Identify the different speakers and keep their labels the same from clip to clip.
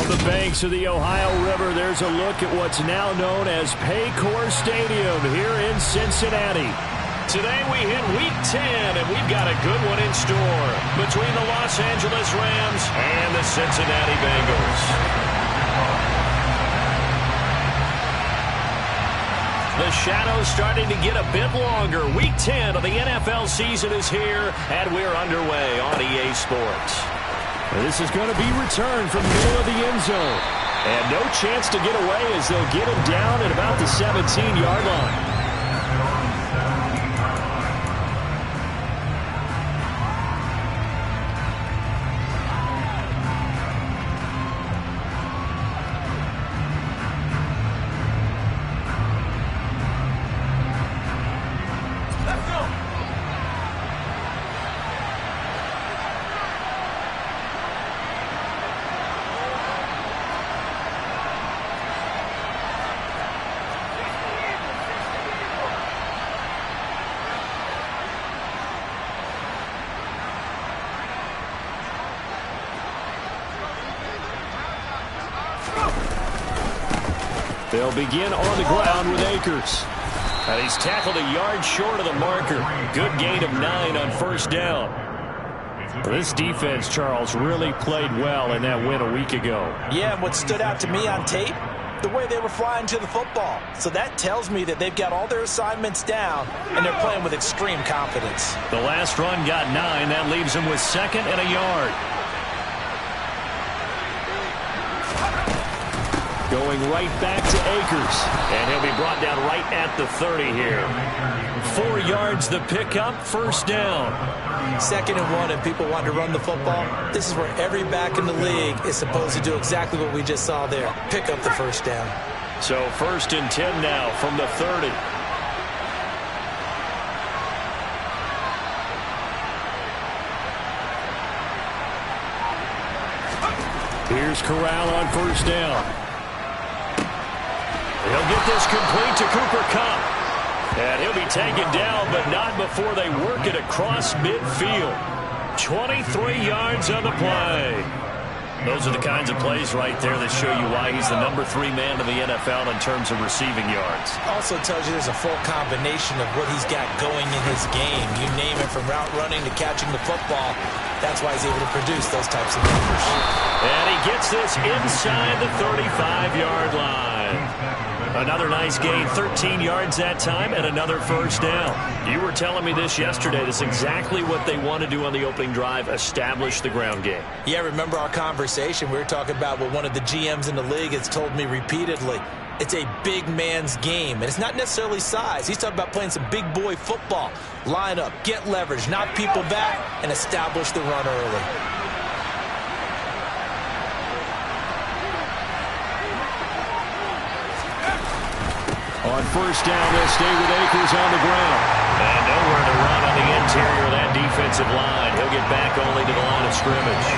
Speaker 1: From the banks of the Ohio River, there's a look at what's now known as Paycor Stadium here in Cincinnati. Today we hit Week 10, and we've got a good one in store between the Los Angeles Rams and the Cincinnati Bengals. The shadow's starting to get a bit longer. Week 10 of the NFL season is here, and we're underway on EA Sports. This is going to be returned from the middle of the end zone. And no chance to get away as they'll get him down at about the 17-yard line. They'll begin on the ground with Akers. And he's tackled a yard short of the marker. Good gain of 9 on first down. This defense, Charles, really played well in that win a week ago.
Speaker 2: Yeah, and what stood out to me on tape, the way they were flying to the football. So that tells me that they've got all their assignments down, and they're playing with extreme confidence.
Speaker 1: The last run got 9. That leaves them with 2nd and a yard. Going right back to Akers. And he'll be brought down right at the 30 here. 4 yards the pickup, first down.
Speaker 2: 2nd and 1, and people want to run the football. This is where every back in the league is supposed to do exactly what we just saw there. Pick up the first down.
Speaker 1: So 1st and 10 now from the 30. Here's Corral on first down. He'll get this complete to Cooper Kupp. And he'll be taken down, but not before they work it across midfield. 23 yards on the play. Those are the kinds of plays right there that show you why he's the number 3 man in the NFL in terms of receiving yards.
Speaker 2: Also tells you there's a full combination of what he's got going in his game. You name it, from route running to catching the football. That's why he's able to produce those types of numbers.
Speaker 1: And he gets this inside the 35-yard line. Another nice gain, 13 yards that time, and another first down. You were telling me this yesterday. This is exactly what they want to do on the opening drive, establish the ground game.
Speaker 2: Yeah, remember our conversation? We were talking about what one of the GMs in the league has told me repeatedly. It's a big man's game, and it's not necessarily size. He's talking about playing some big boy football. Line up, get leverage, knock people back, and establish the run early.
Speaker 1: On first down, they'll stay with Akers on the ground. And nowhere to run on the interior of that defensive line. He'll get back only to the line of scrimmage.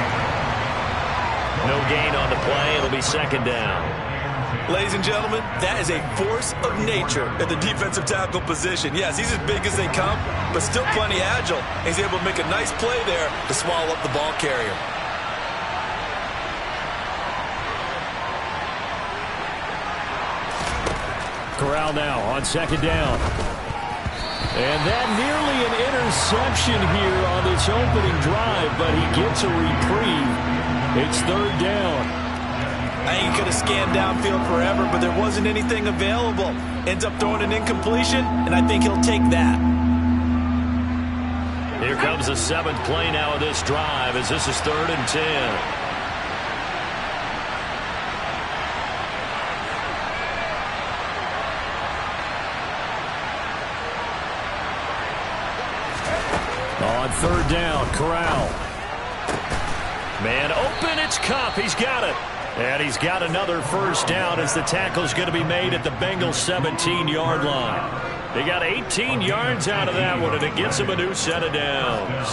Speaker 1: No gain on the play. It'll be 2nd down.
Speaker 3: Ladies and gentlemen, that is a force of nature at the defensive tackle position. Yes, he's as big as they come, but still plenty agile. He's able to make a nice play there to swallow up the ball carrier.
Speaker 1: Corral now on 2nd down. And that nearly an interception here on this opening drive, but he gets a reprieve. It's 3rd down.
Speaker 2: I think he could have scanned downfield forever, but there wasn't anything available. Ends up throwing an incompletion, and I think he'll take that.
Speaker 1: Here comes the 7th play now of this drive, as this is 3rd and 10. On 3rd down, Corral. Man open, it's Kupp. He's got it. And he's got another first down as the tackle's going to be made at the Bengals' 17-yard line. They got 18 yards out of that one, and it gets him a new set of downs.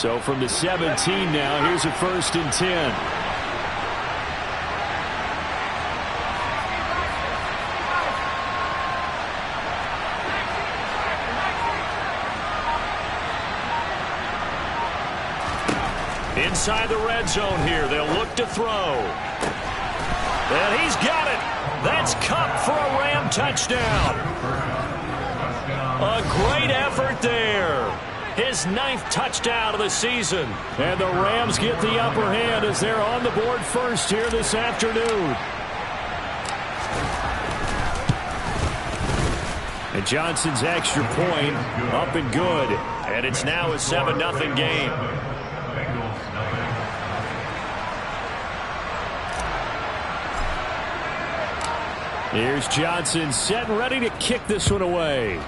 Speaker 1: So from the 17 now, here's a 1st and 10. inside the red zone here. They'll look to throw. And he's got it. That's Cup for a Ram touchdown. A great effort there. His 9th touchdown of the season. And the Rams get the upper hand as they're on the board first here this afternoon. And Johnson's extra point up and good. And it's now a 7-0 game. Here's Johnson set and ready to kick this one away.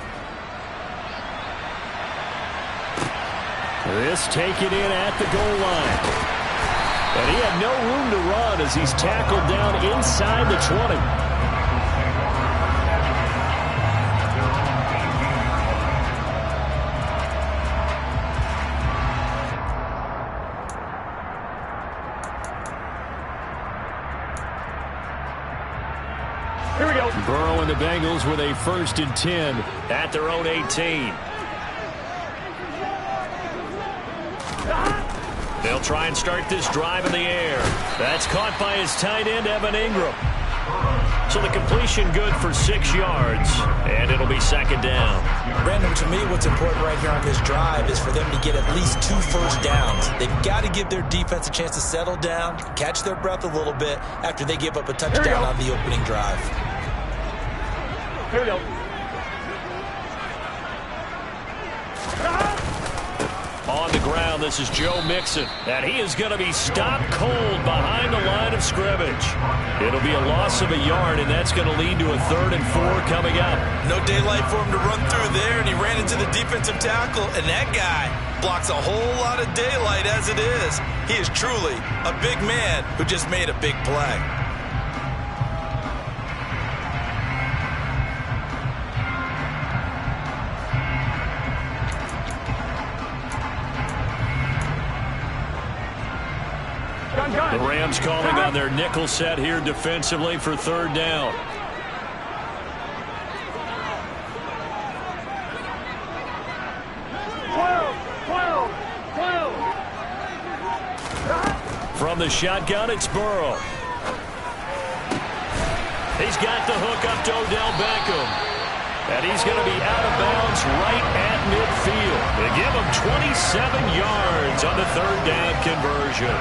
Speaker 1: This taken in at the goal line. And he had no room to run as he's tackled down inside the 20.
Speaker 4: Here we go.
Speaker 1: Burrow and the Bengals with a 1st and 10 at their own 18. They'll try and start this drive in the air. That's caught by his tight end, Evan Ingram. So the completion good for 6 yards, and it'll be 2nd down.
Speaker 2: Brandon, to me, what's important right here on this drive is for them to get at least 2 first downs. They've got to give their defense a chance to settle down, catch their breath a little bit after they give up a touchdown on the opening drive.
Speaker 4: Here we go.
Speaker 1: On the ground, this is Joe Mixon, and he is going to be stopped cold behind the line of scrimmage. It'll be a loss of a yard, and that's going to lead to a 3rd and 4 coming up.
Speaker 3: No daylight for him to run through there, and he ran into the defensive tackle, and that guy blocks a whole lot of daylight as it is. He is truly a big man who just made a big play.
Speaker 1: The Rams calling on their nickel set here defensively for 3rd down. From the shotgun, it's Burrow. He's got the hook up to Odell Beckham. And he's going to be out of bounds right at midfield. They give him 27 yards on the 3rd down conversion.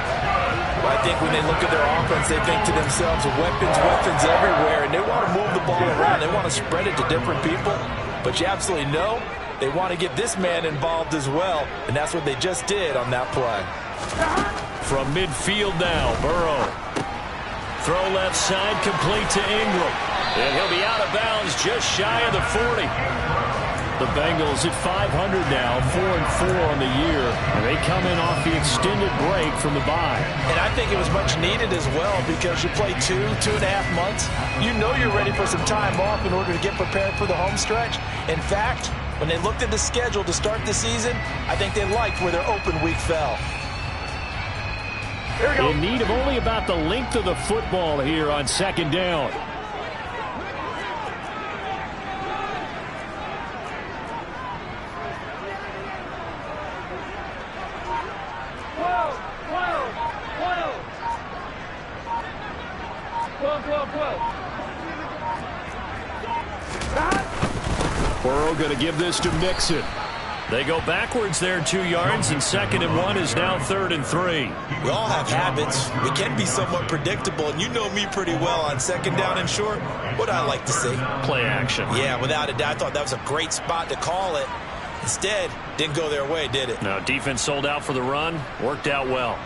Speaker 2: I think when they look at their offense, they think to themselves, weapons everywhere, and they want to move the ball around. They want to spread it to different people. But you absolutely know they want to get this man involved as well, and that's what they just did on that play.
Speaker 1: From midfield now, Burrow. Throw left side, complete to Ingram. And he'll be out of bounds just shy of the 40. The Bengals at 500 now, 4-4 on the year. And they come in off the extended break from the bye.
Speaker 2: And I think it was much needed as well because you play 2.5 months. You know you're ready for some time off in order to get prepared for the home stretch. In fact, when they looked at the schedule to start the season, I think they liked where their open week fell.
Speaker 4: Here we go.
Speaker 1: In need of only about the length of the football here on 2nd down. Burrow going to give this to Mixon. They go backwards there 2 yards, and 2nd and 1 is now 3rd and 3.
Speaker 2: We all have habits. We can be somewhat predictable, and you know me pretty well on 2nd down and short. What I like to see?
Speaker 1: Play action.
Speaker 2: Yeah, without a doubt. I thought that was a great spot to call it. Instead, didn't go their way, did it?
Speaker 1: No, defense sold out for the run. Worked out well.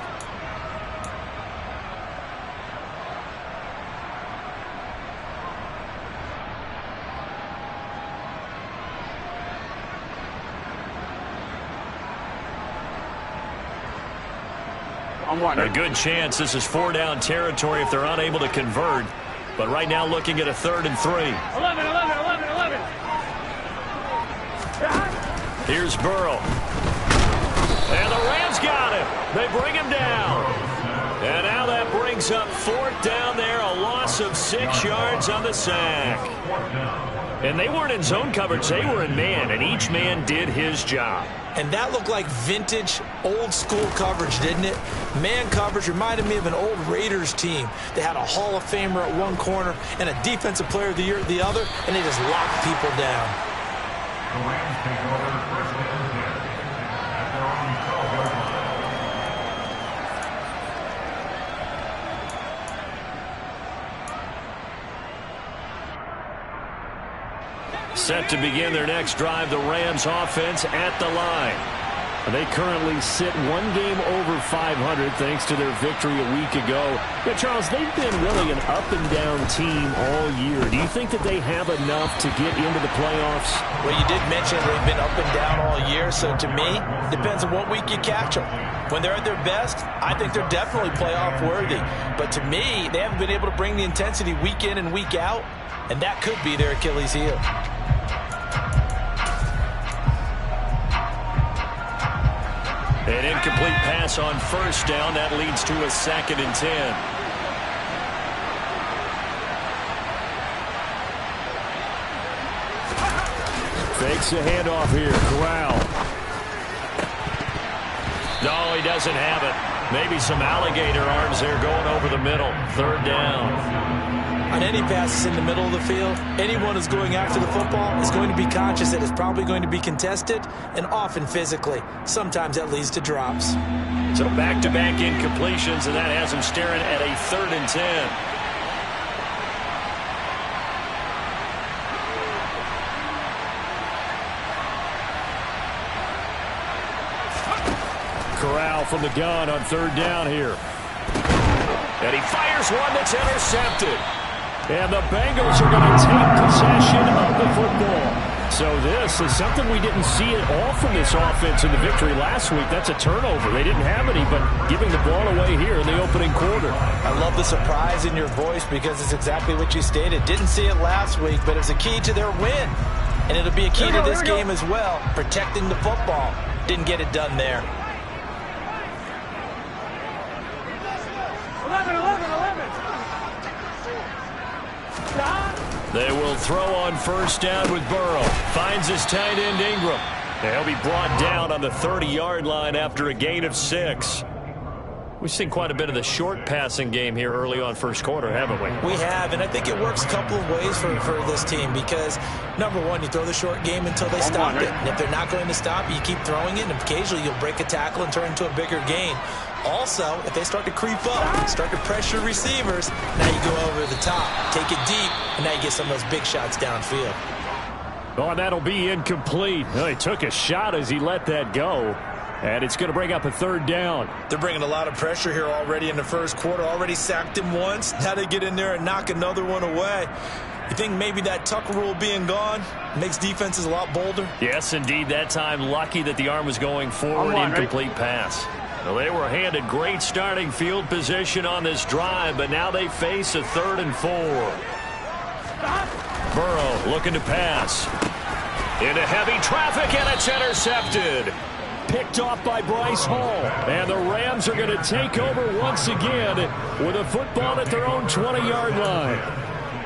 Speaker 1: A good chance this is 4-down territory if they're unable to convert. But right now looking at a 3rd and 3.
Speaker 4: 11.
Speaker 1: Here's Burrow. And the Rams got him. They bring him down. And now that brings up 4th down there. A loss of 6 yards on the sack. And they weren't in zone coverage. They were in man, and each man did his job.
Speaker 2: And that looked like vintage, old-school coverage, didn't it? Man coverage reminded me of an old Raiders team. They had a Hall of Famer at one corner and a Defensive Player of the Year at the other, and they just locked people down.
Speaker 5: The Rams take over first and 10 at their own 12-yard line.
Speaker 1: Set to begin their next drive, the Rams offense at the line. They currently sit one game over 500 thanks to their victory a week ago. But Charles, they've been really an up-and-down team all year. Do you think that they have enough to get into the playoffs?
Speaker 2: Well, you did mention they've been up and down all year, so to me, it depends on what week you catch them. When they're at their best, I think they're definitely playoff worthy. But to me, they haven't been able to bring the intensity week in and week out, and that could be their Achilles heel.
Speaker 1: An incomplete pass on first down. That leads to a 2nd and 10. Fakes a handoff here. Corral. No, he doesn't have it. Maybe some alligator arms there going over the middle. 3rd down.
Speaker 2: On any passes in the middle of the field, anyone who's going after the football is going to be conscious that it's probably going to be contested and often physically. Sometimes that leads to drops.
Speaker 1: So back-to-back incompletions, and that has him staring at a 3rd and 10. Corral from the gun on 3rd down here. And he fires one that's intercepted. And the Bengals are going to take possession of the football. So this is something we didn't see at all from this offense in the victory last week. That's a turnover. They didn't have any, but giving the ball away here in the opening quarter.
Speaker 2: I love the surprise in your voice because it's exactly what you stated. Didn't see it last week, but it's a key to their win. And it'll be a key to this game as well, protecting the football. Didn't get it done there.
Speaker 4: 11.
Speaker 1: They will throw on first down with Burrow. Finds his tight end Ingram. And he'll be brought down on the 30-yard line after a gain of 6. We've seen quite a bit of the short passing game here early on first quarter, haven't we?
Speaker 2: We have, and I think it works a couple of ways for this team because, number one, you throw the short game until they stop it. And if they're not going to stop it, you keep throwing it, and occasionally you'll break a tackle and turn into a bigger gain. Also, if they start to creep up, start to pressure receivers, now you go over the top, take it deep, and now you get some of those big shots downfield.
Speaker 1: Oh, and that'll be incomplete. Well, he took a shot as he let that go. And it's going to bring up a 3rd down.
Speaker 2: They're bringing a lot of pressure here already in the first quarter. Already sacked him once. Now they get in there and knock another one away. You think maybe that Tucker rule being gone makes defenses a lot bolder?
Speaker 1: Yes, indeed. That time, lucky that the arm was going forward. Incomplete pass. Well, they were handed great starting field position on this drive, but now they face a 3rd and 4. Burrow looking to pass. Into heavy traffic, and it's intercepted. Picked off by Bryce Hall. And the Rams are going to take over once again with a football at their own 20-yard line.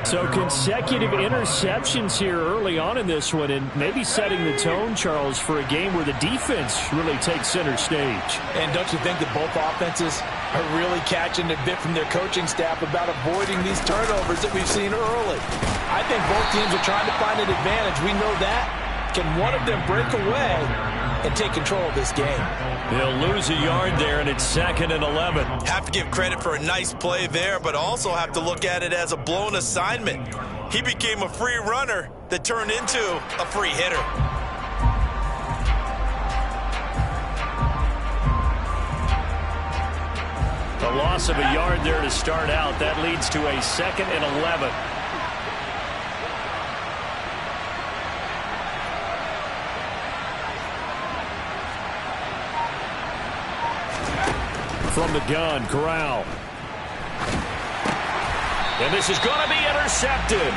Speaker 1: So consecutive interceptions here early on in this one, and maybe setting the tone, Charles, for a game where the defense really takes center stage.
Speaker 2: And don't you think that both offenses are really catching a bit from their coaching staff about avoiding these turnovers that we've seen early? I think both teams are trying to find an advantage. We know that. Can one of them break away and take control of this game?
Speaker 1: They'll lose a yard there, and it's 2nd and 11.
Speaker 3: Have to give credit for a nice play there, but also have to look at it as a blown assignment. He became a free runner that turned into a free hitter.
Speaker 1: A loss of a yard there to start out. That leads to a 2nd and 11. From the gun, Corral. And this is going to be intercepted.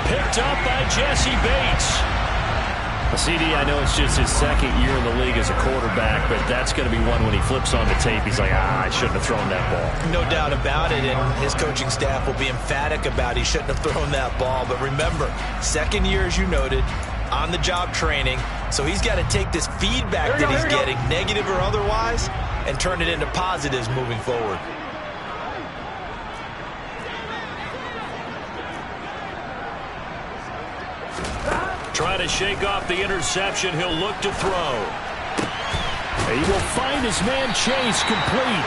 Speaker 1: Picked up by Jesse Bates. CD, I know it's just his 2nd year in the league as a quarterback, but that's going to be one when he flips on the tape. He's like, I shouldn't have thrown that ball.
Speaker 2: No doubt about it, and his coaching staff will be emphatic about he shouldn't have thrown that ball. But remember, 2nd year, as you noted, on-the-job training. So he's got to take this feedback that he's getting, negative or otherwise, and turn it into positives moving forward.
Speaker 1: Trying to shake off the interception. He'll look to throw. He will find his man Chase complete.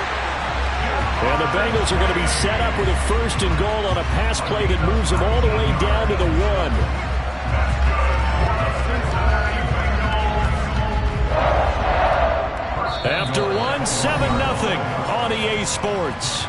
Speaker 1: And the Bengals are going to be set up with a 1st and goal on a pass play that moves them all the way down to the 1. After 1, 7-0 on EA Sports.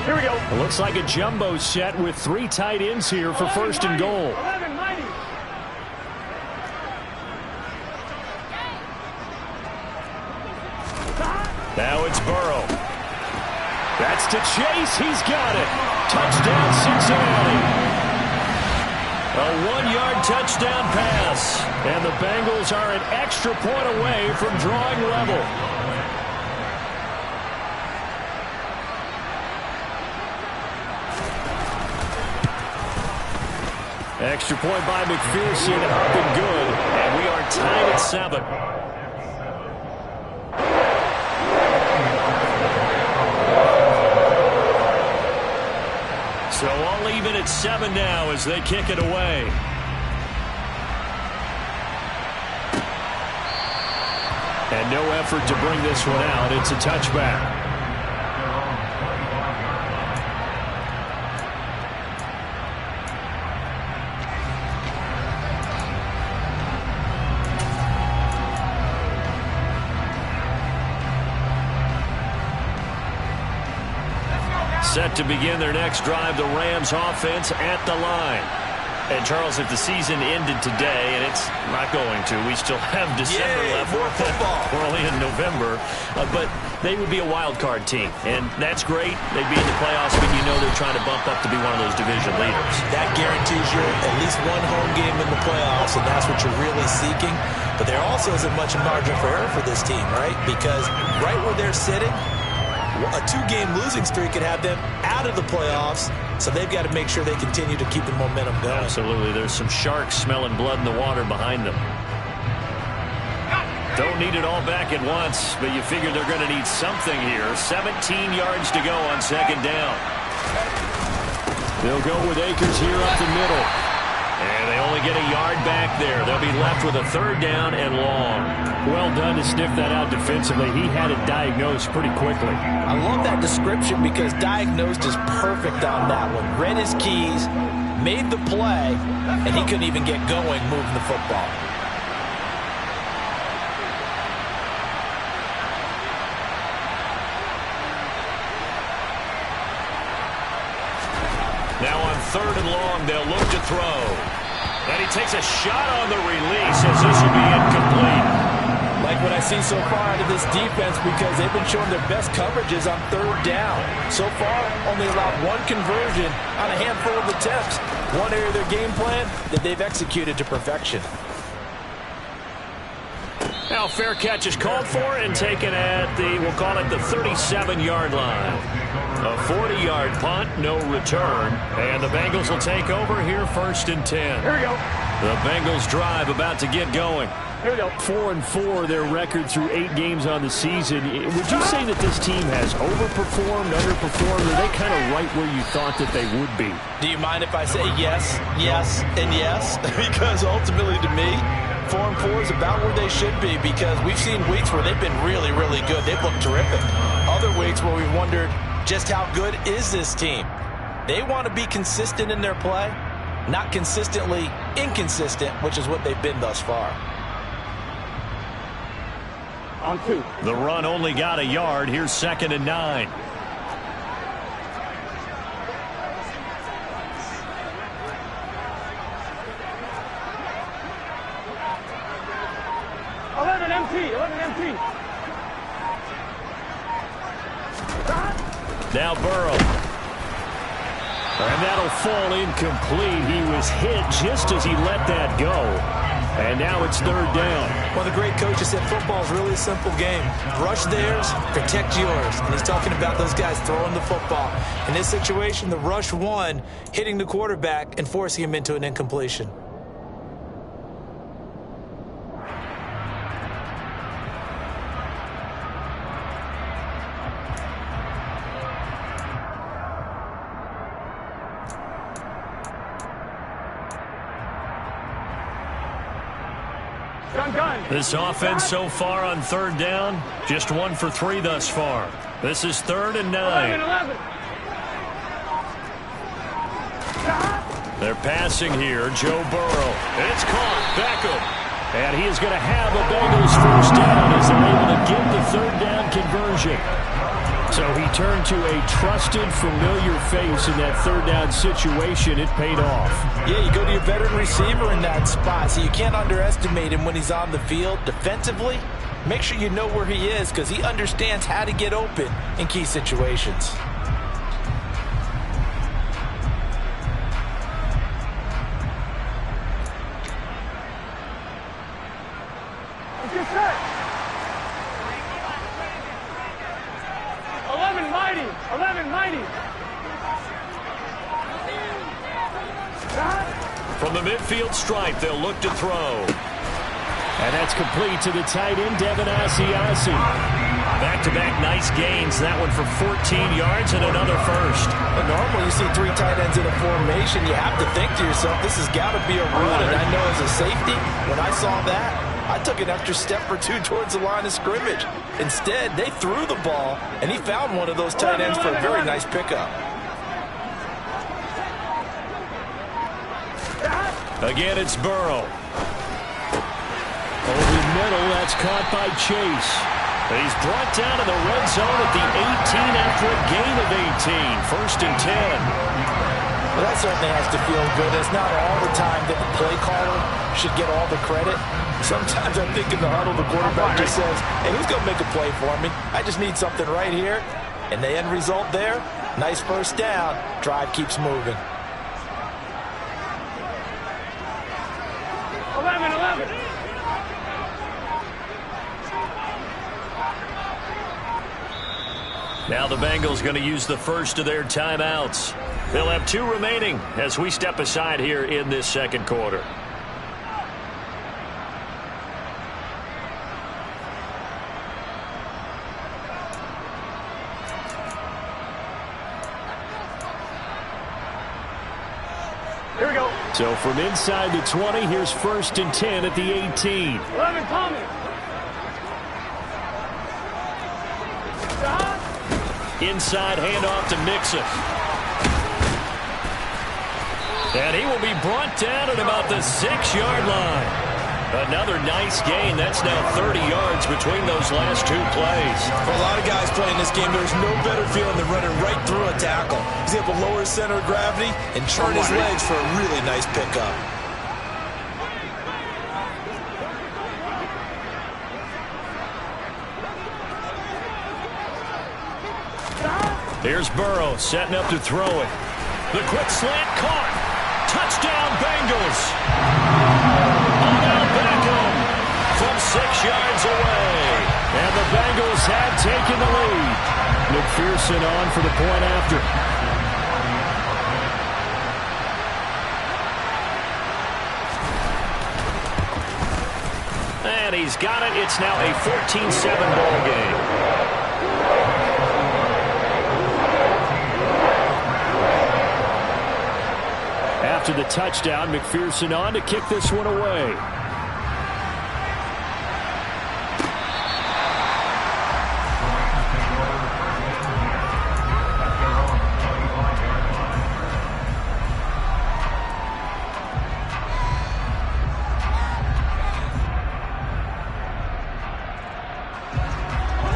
Speaker 4: Here we go.
Speaker 1: It looks like a jumbo set with 3 tight ends here for 1st and goal.
Speaker 4: 11-90.
Speaker 1: Now it's Burrow. That's to Chase. He's got it. Touchdown, Cincinnati. A 1-yard touchdown pass. And the Bengals are an extra point away from drawing level. Extra point by McPherson, up and good. And we are tied at 7. So all even at 7 now as they kick it away. And no effort to bring this one out. It's a touchback. Set to begin their next drive, the Rams offense at the line. And, Charles, if the season ended today, and it's not going to, we still have December left.
Speaker 2: More football.
Speaker 1: We're only in November. But they would be a wild card team. And that's great. They'd be in the playoffs, but you know they're trying to bump up to be one of those division leaders.
Speaker 2: That guarantees you at least 1 home game in the playoffs, and that's what you're really seeking. But there also isn't much margin for error for this team, right? Because right where they're sitting, a 2-game losing streak could have them out of the playoffs, so they've got to make sure they continue to keep the momentum going.
Speaker 1: Absolutely. There's some sharks smelling blood in the water behind them. Don't need it all back at once, but you figure they're going to need something here. 17 yards to go on 2nd down. They'll go with Akers here up the middle. And they only get a yard back there. They'll be left with a 3rd down and long. Well done to sniff that out defensively. He had it diagnosed pretty quickly.
Speaker 2: I love that description because diagnosed is perfect on that one. Read his keys, made the play, and he couldn't even get going moving the football.
Speaker 1: Now on 3rd and long, they'll look to throw. And he takes a shot on the release as this will be incomplete.
Speaker 2: Like what I see so far out of this defense, because they've been showing their best coverages on 3rd down. So far, only allowed 1 conversion on a handful of attempts. One area of their game plan that they've executed to perfection.
Speaker 1: Now fair catch is called for and taken at the, we'll call it the 37-yard line. A 40-yard punt, no return. And the Bengals will take over here 1st and 10.
Speaker 4: Here we go.
Speaker 1: The Bengals drive about to get going.
Speaker 4: Here we go.
Speaker 1: 4-4, their record through 8 games on the season. Would you say that this team has overperformed, underperformed? Are they kind of right where you thought that they would be?
Speaker 2: Do you mind if I say yes, yes, and yes? Because ultimately to me, 4-4 is about where they should be, because we've seen weeks where they've been really, really good. They've looked terrific. Other weeks where we've wondered just how good is this team. They want to be consistent in their play, not consistently inconsistent, which is what they've been thus far.
Speaker 4: On 2.
Speaker 1: The run only got a yard. Here's 2nd and 9. Now Burrow. And that'll fall incomplete. He was hit just as he let that go. And now it's third down.
Speaker 2: Well, the great coaches said football is really a simple game. Rush theirs, protect yours. And he's talking about those guys throwing the football. In this situation, the rush won, hitting the quarterback and forcing him into an incompletion.
Speaker 1: This offense so far on third down, just 1 for 3 thus far. This is 3rd and 9.
Speaker 4: 11.
Speaker 1: They're passing here, Joe Burrow. And it's caught, Beckham. And he is going to have a Bengals first down as they're able to get the third down conversion. So he turned to a trusted, familiar face in that third down situation. It paid off.
Speaker 2: Yeah, you go to your veteran receiver in that spot, so you can't underestimate him when he's on the field. Defensively, make sure you know where he is because he understands how to get open in key situations.
Speaker 4: Get set. 11 mighty. 11 mighty.
Speaker 1: From the midfield stripe, they'll look to throw. And that's complete to the tight end, Devin Asiasi. Back-to-back nice gains. That one for 14 yards and another first.
Speaker 2: But normally you see 3 tight ends in a formation, you have to think to yourself, this has got to be a run. And I know as a safety, when I saw that, I took an extra step or 2 towards the line of scrimmage. Instead, they threw the ball, and he found one of those tight ends for a very nice pickup.
Speaker 1: Again, it's Burrow. Over middle, that's caught by Chase. He's brought down in the red zone at the 18 after a gain of 18. 1st and 10.
Speaker 2: Well, that certainly has to feel good. It's not all the time that the play caller should get all the credit. Sometimes I think in the huddle, the quarterback just says, hey, who's going to make a play for me? I just need something right here. And the end result there, nice first down. Drive keeps moving.
Speaker 4: 11.
Speaker 1: Now the Bengals going to use the first of their timeouts. They'll have 2 remaining as we step aside here in this second quarter.
Speaker 4: Here we go.
Speaker 1: So from inside the 20, here's 1st and 10 at the 18.
Speaker 4: 11 Tommy.
Speaker 1: Inside handoff to Mixon. And he will be brought down at about the 6-yard line. Another nice gain. That's now 30 yards between those last 2 plays.
Speaker 3: For a lot of guys playing this game, there's no better feeling than running right through a tackle. He's able to lower his center of gravity and turn his legs for a really nice pickup.
Speaker 1: Here's Burrow setting up to throw it. The quick slant caught. Touchdown Bengals. Odell Beckham from 6 yards away. And the Bengals have taken the lead. McPherson on for the point after. And he's got it. It's now a 14-7 ball game. After the touchdown, McPherson on to kick this one away.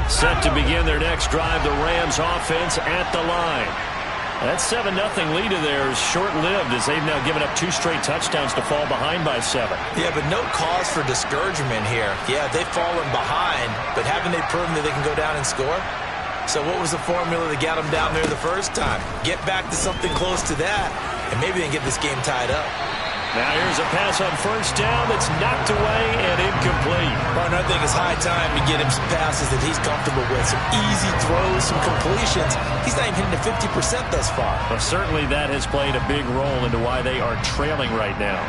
Speaker 1: Set to begin their next drive, the Rams offense at the line. That 7-0 lead of theirs is short-lived as they've now given up 2 straight touchdowns to fall behind by 7.
Speaker 2: Yeah, but no cause for discouragement here. Yeah, they've fallen behind, but haven't they proven that they can go down and score? So what was the formula that got them down there the first time? Get back to something close to that, and maybe they can get this game tied up.
Speaker 1: Now here's a pass on first down that's knocked away and incomplete.
Speaker 2: Well, I think it's high time to get him some passes that he's comfortable with, some easy throws, some completions. He's not even hitting the 50% thus far.
Speaker 1: Well, certainly that has played a big role into why they are trailing right now.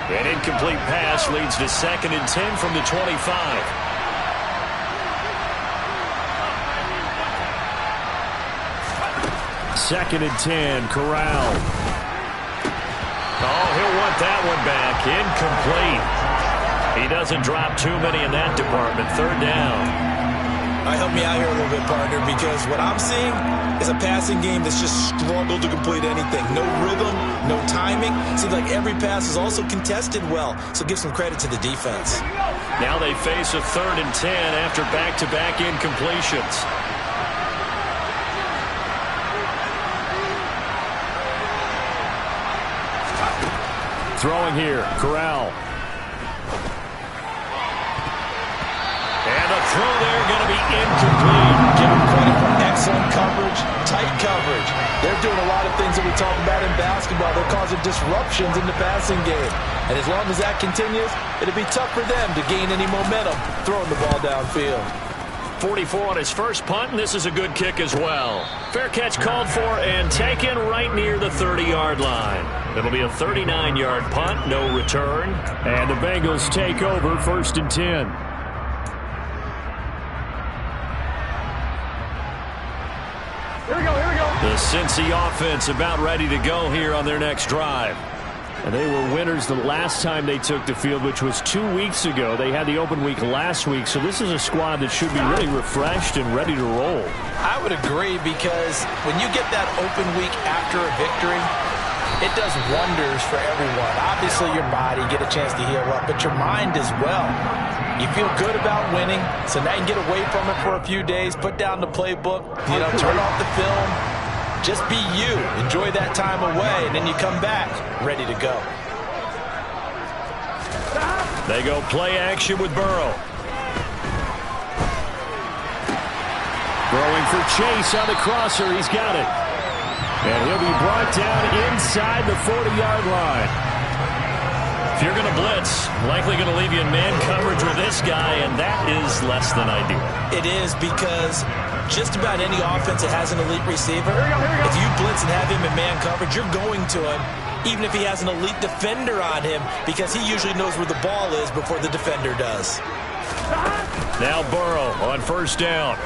Speaker 1: An incomplete pass leads to 2nd and 10 from the 25. Second and 10, Corral. Oh, he'll want that one back. Incomplete. He doesn't drop too many in that department. 3rd down.
Speaker 2: Help me out here a little bit, partner, because what I'm seeing is a passing game that's just struggled to complete anything. No rhythm, no timing. Seems like every pass is also contested well, so give some credit to the defense.
Speaker 1: Now they face a 3rd and 10 after back-to-back incompletions. Throwing here, Corral. And the throw there going to be incomplete.
Speaker 2: Give them credit for excellent coverage, tight coverage. They're doing a lot of things that we talk about in basketball. They're causing disruptions in the passing game. And as long as that continues, it'll be tough for them to gain any momentum throwing the ball downfield.
Speaker 1: 44 on his first punt, and this is a good kick as well. Fair catch called for and taken right near the 30-yard line. It'll be a 39-yard punt, no return. And the Bengals take over 1st and 10.
Speaker 4: Here we go, here we go.
Speaker 1: The Cincy offense about ready to go here on their next drive. And they were winners the last time they took the field, which was 2 weeks ago. They had the open week last week, so this is a squad that should be really refreshed and ready to roll.
Speaker 2: I would agree, because when you get that open week after a victory, it does wonders for everyone. Obviously, your body, get a chance to heal up, but your mind as well. You feel good about winning, so now you can get away from it for a few days, put down the playbook, turn off the film. Just be you. Enjoy that time away, and then you come back ready to go.
Speaker 1: They go play action with Burrow. Throwing for Chase on the crosser. He's got it. And he'll be brought down inside the 40-yard line. If you're going to blitz, likely going to leave you in man coverage with this guy, and that is less than ideal.
Speaker 2: It is, because just about any offense that has an elite receiver, if you blitz and have him in man coverage, you're going to him, even if he has an elite defender on him, because he usually knows where the ball is before the defender does.
Speaker 1: Now Burrow on first down.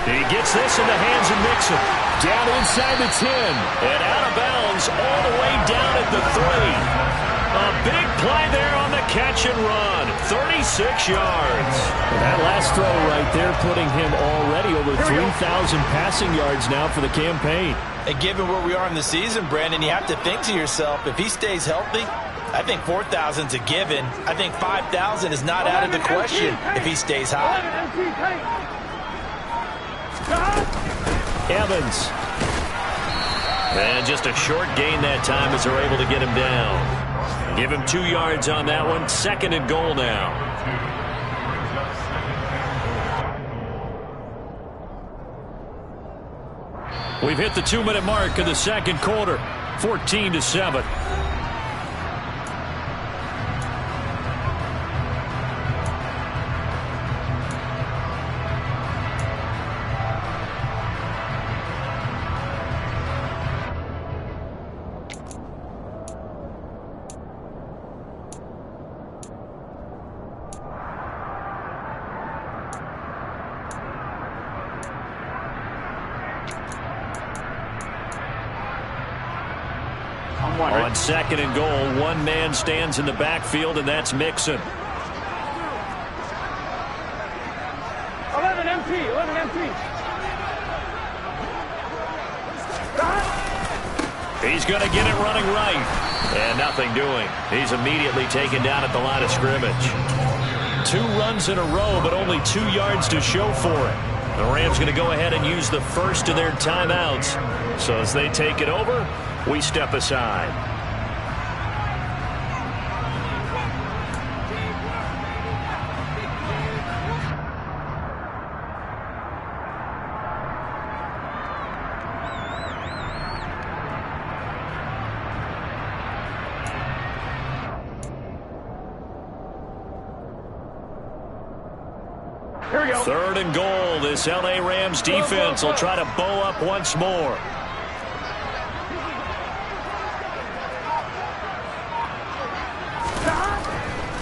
Speaker 1: He gets this in the hands of Mixon. Down inside the 10 and out of bounds all the way down at the 3. A big play there on the catch and run. 36 yards. And that last throw right there putting him already over 3,000 passing yards now for the campaign.
Speaker 2: And given where we are in the season, Brandon, you have to think to yourself, if he stays healthy, I think 4,000's a given. I think 5,000 is not out of the question if he stays high.
Speaker 1: Evans. And just a short gain that time as they're able to get him down. Give him 2 yards on that one. 2nd and goal now. We've hit the 2-minute mark in the second quarter. 14-7. On 2nd and goal, one man stands in the backfield, and that's Mixon.
Speaker 4: 11 MT, 11 MT.
Speaker 1: He's going to get it running right. And nothing doing. He's immediately taken down at the line of scrimmage. 2 runs in a row, but only 2 yards to show for it. The Rams going to go ahead and use the first of their timeouts. So as they take it over, we step aside.
Speaker 4: Here we go.
Speaker 1: 3rd and goal. This L.A. Rams defense will try to bow up once more.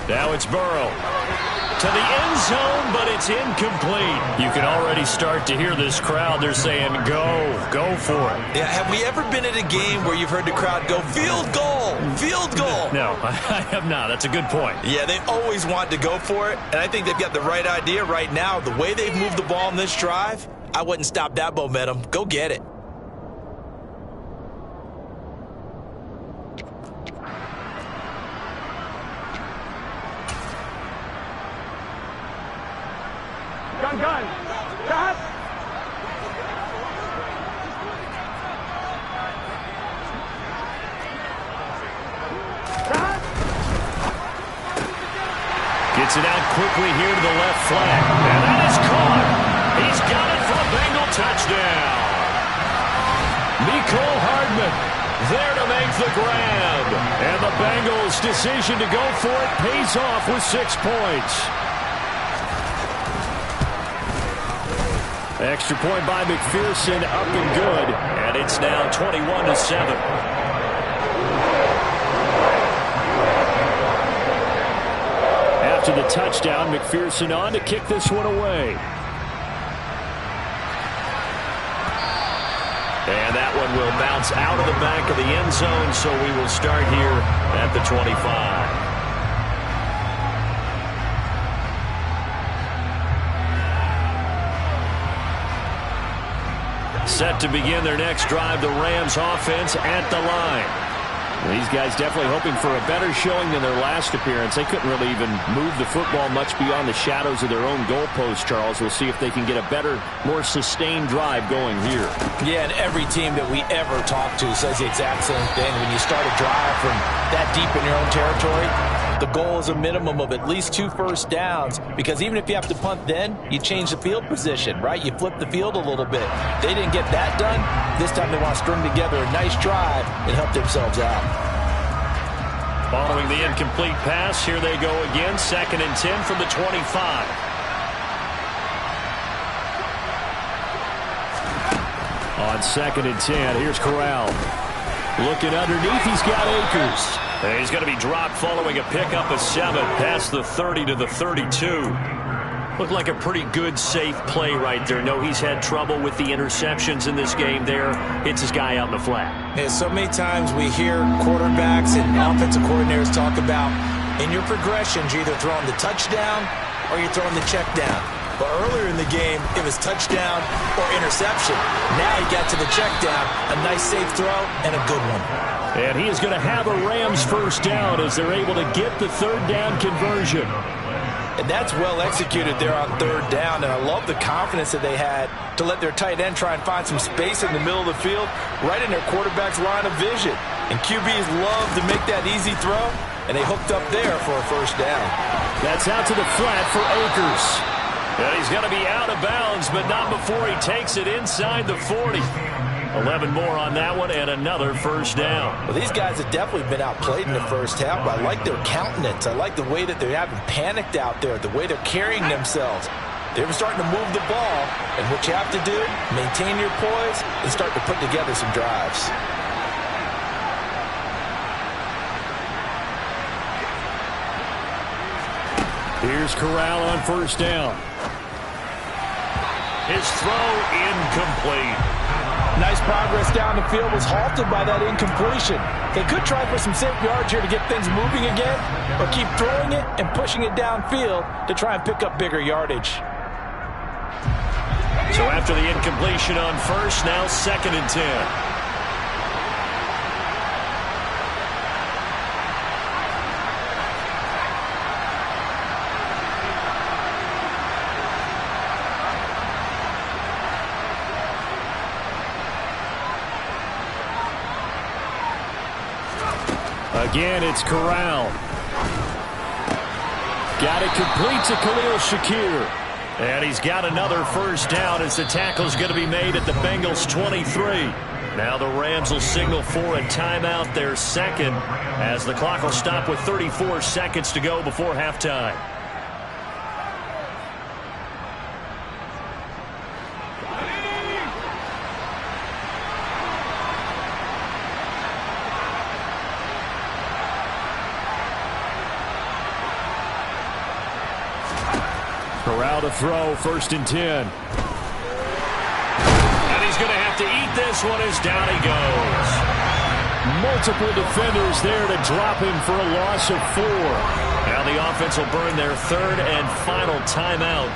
Speaker 1: Now it's Burrow. To the end zone, but it's incomplete. You can already start to hear this crowd. They're saying, go for it.
Speaker 2: Yeah, have we ever been at a game where you've heard the crowd go, field goal, field goal?
Speaker 1: No, I have not. That's a good point.
Speaker 2: Yeah, they always want to go for it, and I think they've got the right idea right now. The way they've moved the ball in this drive, I wouldn't stop that momentum. Go get it.
Speaker 4: Gun. Shot. Shot.
Speaker 1: Gets it out quickly here to the left flank. And that is caught. He's got it for a Bengal touchdown. Mecole Hardman there to make the grab. And the Bengals' decision to go for it pays off with 6 points. Extra point by McPherson, up and good, and it's now 21-7. After the touchdown, McPherson on to kick this one away. And that one will bounce out of the back of the end zone, so we will start here at the 25. Set to begin their next drive, the Rams offense at the line. These guys definitely hoping for a better showing than their last appearance. They couldn't really even move the football much beyond the shadows of their own goalpost, Charles. We'll see if they can get a better, more sustained drive going here.
Speaker 2: Yeah, and every team that we ever talk to says the exact same thing. When you start a drive from that deep in your own territory, the goal is a minimum of at least 2 first downs, because even if you have to punt then, you change the field position, right? You flip the field a little bit. They didn't get that done. This time they want to string together a nice drive and help themselves out.
Speaker 1: Following the incomplete pass, here they go again. 2nd and 10 from the 25. On 2nd and 10, here's Corral. Looking underneath, he's got Akers. And he's going to be dropped following a pickup of 7 past the 30 to the 32. Looked like a pretty good, safe play right there. No, he's had trouble with the interceptions in this game there. Hits his guy out in the flat.
Speaker 2: Yeah, so many times we hear quarterbacks and offensive coordinators talk about, in your progressions, you're either throwing the touchdown or you're throwing the check down. But earlier in the game, it was touchdown or interception. Now he got to the check down, a nice safe throw, and a good one.
Speaker 1: And he is going to have a Rams first down as they're able to get the 3rd down conversion.
Speaker 2: And that's well executed there on 3rd down, and I love the confidence that they had to let their tight end try and find some space in the middle of the field, right in their quarterback's line of vision. And QBs love to make that easy throw, and they hooked up there for a first down.
Speaker 1: That's out to the flat for Akers. And he's going to be out of bounds, but not before he takes it inside the 40. 11 more on that one, and another first down.
Speaker 2: Well, these guys have definitely been outplayed in the first half, but I like their countenance. I like the way that they haven't panicked out there, the way they're carrying themselves. They're starting to move the ball, and what you have to do, maintain your poise and start to put together some drives.
Speaker 1: Here's Corral on first down. His throw incomplete.
Speaker 2: Nice progress down the field, was halted by that incompletion. They could try for some safe yards here to get things moving again, or keep throwing it and pushing it downfield to try and pick up bigger yardage.
Speaker 1: So after the incompletion on first, now 2nd and 10. Again, it's Corral. Got it complete to Khalil Shakir. And he's got another first down as the tackle's going to be made at the Bengals 23. Now the Rams will signal for a timeout, their 2nd, as the clock will stop with 34 seconds to go before halftime. Corral to throw, 1st and 10. And he's going to have to eat this one as down he goes. Multiple defenders there to drop him for a loss of 4. Now the offense will burn their 3rd and final timeout.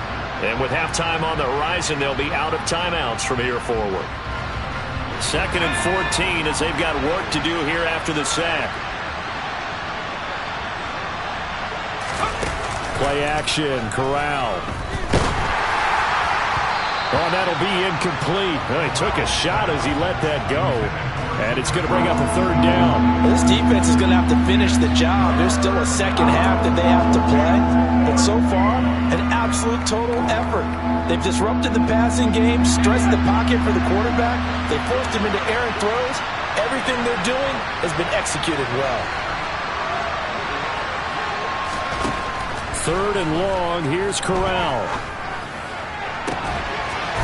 Speaker 1: And with halftime on the horizon, they'll be out of timeouts from here forward. 2nd and 14 as they've got work to do here after the sack. Play action, Corral. Oh, that'll be incomplete. Well, he took a shot as he let that go. And it's going to bring up a 3rd down.
Speaker 2: This defense is going to have to finish the job. There's still a second half that they have to play. But so far, an absolute total effort. They've disrupted the passing game, stretched the pocket for the quarterback. They forced him into errant throws. Everything they're doing has been executed well.
Speaker 1: 3rd and long. Here's Corral.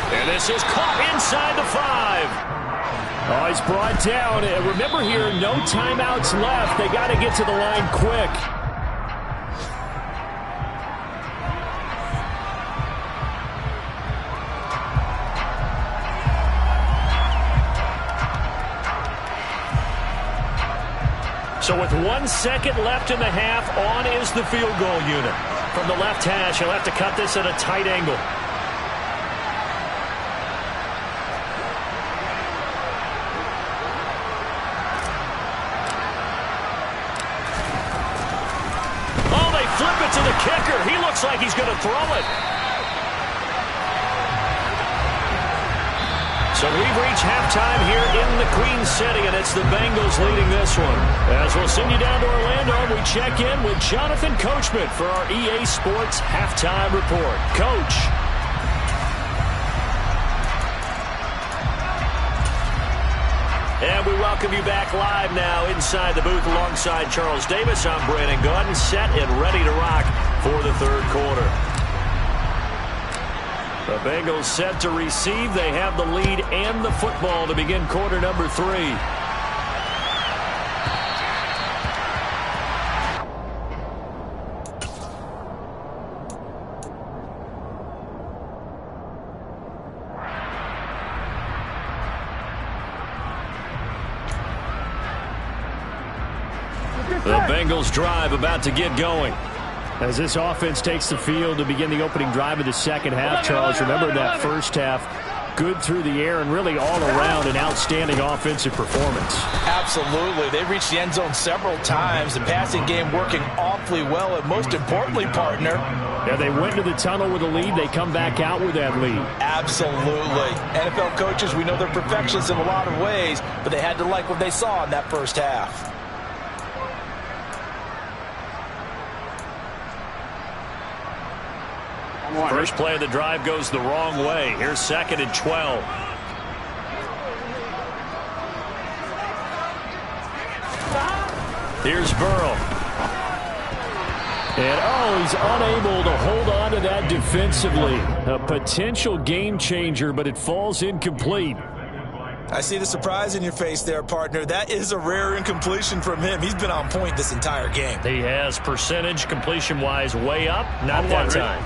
Speaker 1: And this is caught inside the 5. Oh, he's brought down. Remember here, no timeouts left. They got to get to the line quick. So with 1 second left in the half, on is the field goal unit. From the left hash, he'll have to cut this at a tight angle. To the kicker. He looks like he's going to throw it. So we've reached halftime here in the Queen City, and it's the Bengals leading this one. As we'll send you down to Orlando, we check in with Jonathan Coachman for our EA Sports Halftime Report. Coach. And we welcome you back live now inside the booth alongside Charles Davis. I'm Brandon Gaudin, set and ready to rock for the 3rd quarter. The Bengals set to receive. They have the lead and the football to begin quarter number 3. The Bengals drive about to get going. As this offense takes the field to begin the opening drive of the 2nd half, Charles, remember that 1st half, good through the air and really all around an outstanding offensive performance.
Speaker 2: Absolutely. They reached the end zone several times. The passing game working awfully well, and most importantly, partner.
Speaker 1: Yeah, they went to the tunnel with a lead. They come back out with that lead.
Speaker 2: Absolutely. NFL coaches, we know they're perfectionists in a lot of ways, but they had to like what they saw in that 1st half.
Speaker 1: First play of the drive goes the wrong way. Here's 2nd and 12. Here's Burrow. And, he's unable to hold on to that defensively. A potential game changer, but it falls incomplete.
Speaker 2: I see the surprise in your face there, partner. That is a rare incompletion from him. He's been on point this entire game.
Speaker 1: He has. Percentage completion-wise way up. Not that time.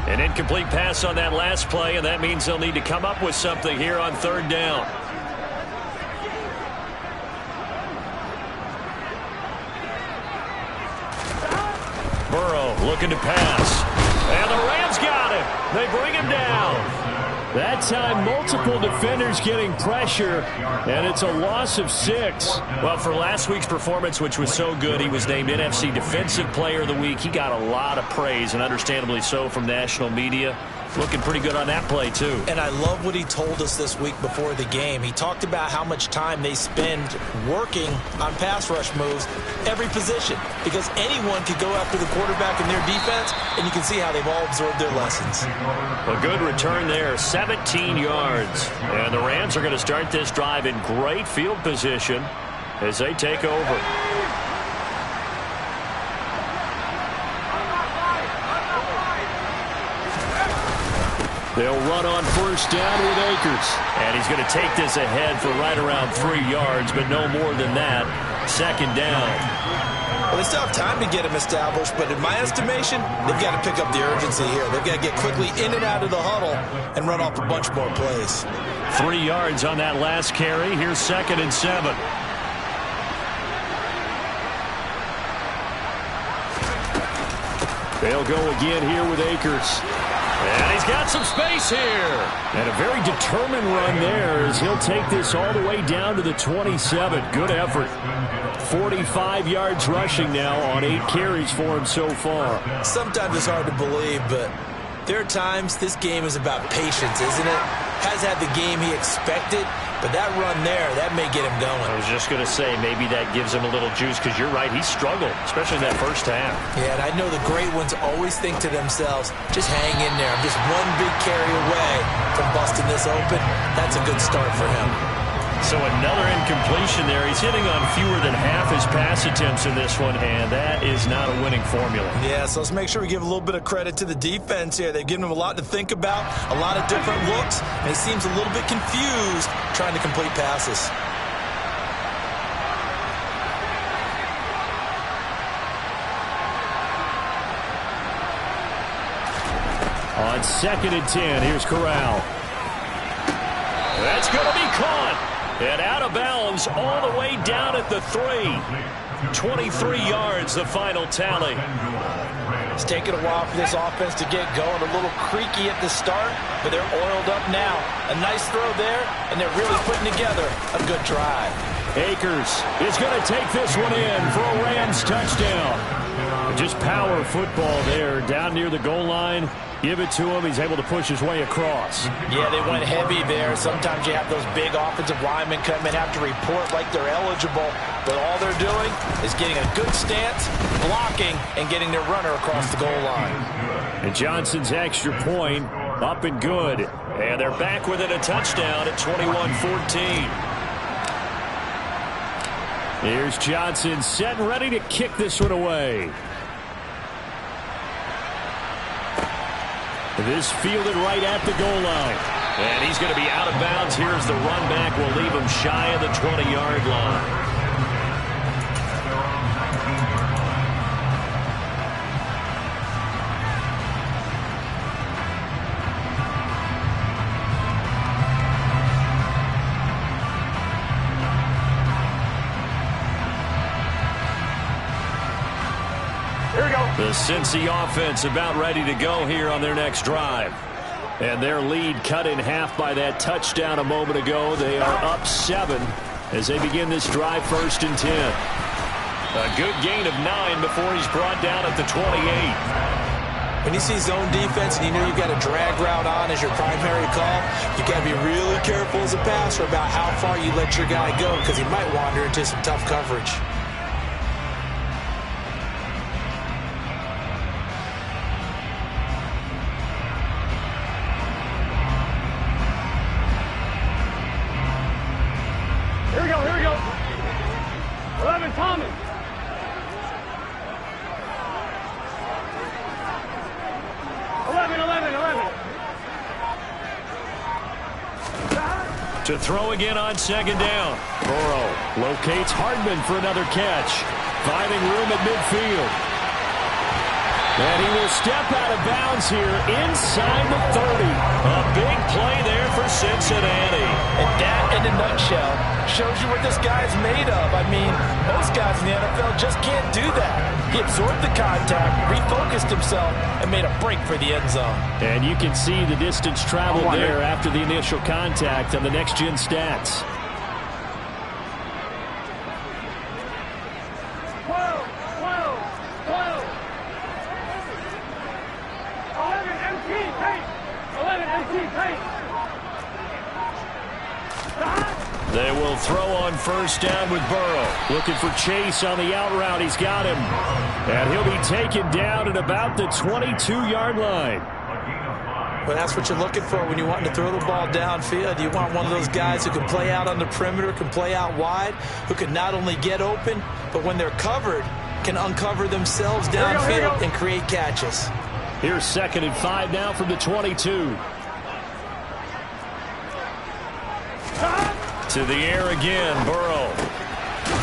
Speaker 1: An incomplete pass on that last play, and that means they'll need to come up with something here on 3rd down. Burrow looking to pass. And the Rams got him. They bring him down. That time, multiple defenders getting pressure, and it's a loss of 6. Well, for last week's performance, which was so good, he was named NFC Defensive Player of the Week. He got a lot of praise, and understandably so, from national media. Looking pretty good on that play, too.
Speaker 2: And I love what he told us this week before the game. He talked about how much time they spend working on pass rush moves, every position, because anyone could go after the quarterback in their defense, and you can see how they've all absorbed their lessons.
Speaker 1: A good return there, 17 yards. And the Rams are going to start this drive in great field position as they take over. They'll run on 1st down with Akers. And he's going to take this ahead for right around 3 yards, but no more than that. 2nd down.
Speaker 2: Well, they still have time to get him established, but in my estimation, they've got to pick up the urgency here. They've got to get quickly in and out of the huddle and run off a bunch more plays.
Speaker 1: 3 yards on that last carry. Here's 2nd and 7. They'll go again here with Akers. And he's got some space here. And a very determined run there as he'll take this all the way down to the 27. Good effort. 45 yards rushing now on 8 carries for him so far.
Speaker 2: Sometimes it's hard to believe, but there are times this game is about patience, isn't it? Has had the game he expected, but that run there, that may get him going.
Speaker 1: I was just going to say, maybe that gives him a little juice, because you're right, he struggled, especially in that first half.
Speaker 2: Yeah, and I know the great ones always think to themselves, just hang in there. I'm just one big carry away from busting this open. That's a good start for him.
Speaker 1: So another incompletion there. He's hitting on fewer than half his pass attempts in this one, and that is not a winning formula.
Speaker 2: Yeah, so let's make sure we give a little bit of credit to the defense here. They've given him a lot to think about, a lot of different looks, and he seems a little bit confused trying to complete passes.
Speaker 1: On 2nd and 10, here's Corral. That's going to be caught. And out of bounds all the way down at the 3. 23 yards, the final tally.
Speaker 6: It's taken a while for this offense to get going. A little creaky at the start, but they're oiled up now. A nice throw there, and they're really putting together a good drive.
Speaker 1: Akers is going to take this one in for a Rams touchdown. Just power football there down near the goal line. Give it to him. He's able to push his way across.
Speaker 6: Yeah, they went heavy there. Sometimes you have those big offensive linemen come and have to report like they're eligible. But all they're doing is getting a good stance, blocking, and getting their runner across the goal line.
Speaker 1: And Johnson's extra point up and good. And they're back within a touchdown at 21-14. Here's Johnson set and ready to kick this one away. This fielded right at the goal line. And he's going to be out of bounds. Here's the run back. Will leave him shy of the 20-yard line. The Cincy offense about ready to go here on their next drive. And their lead cut in half by that touchdown a moment ago. They are up 7 as they begin this drive 1st and 10. A good gain of 9 before he's brought down at the 28.
Speaker 2: When you see zone defense and you know you've got a drag route on as your primary call, you've got to be really careful as a passer about how far you let your guy go, because he might wander into some tough coverage.
Speaker 4: Here we go. 11, Thomas.
Speaker 1: To throw again on 2nd down. Burrow locates Hardman for another catch. Finding room at midfield. And he will step out of bounds here inside the 30. A big play there for Cincinnati.
Speaker 6: And that, in a nutshell, shows you what this guy is made of. I mean, most guys in the NFL just can't do that. He absorbed the contact, refocused himself, and made a break for the end zone.
Speaker 1: And you can see the distance traveled there after the initial contact on the next-gen stats.
Speaker 4: 11 empty, tight.
Speaker 1: They will throw on 1st down with Burrow. Looking for Chase on the out route. He's got him. And he'll be taken down at about the 22-yard line.
Speaker 2: Well, that's what you're looking for when you're wanting to throw the ball downfield. You want one of those guys who can play out on the perimeter, can play out wide, who can not only get open, but when they're covered, can uncover themselves downfield and create catches.
Speaker 1: Here's 2nd and 5 now from the 22. To the air again, Burrow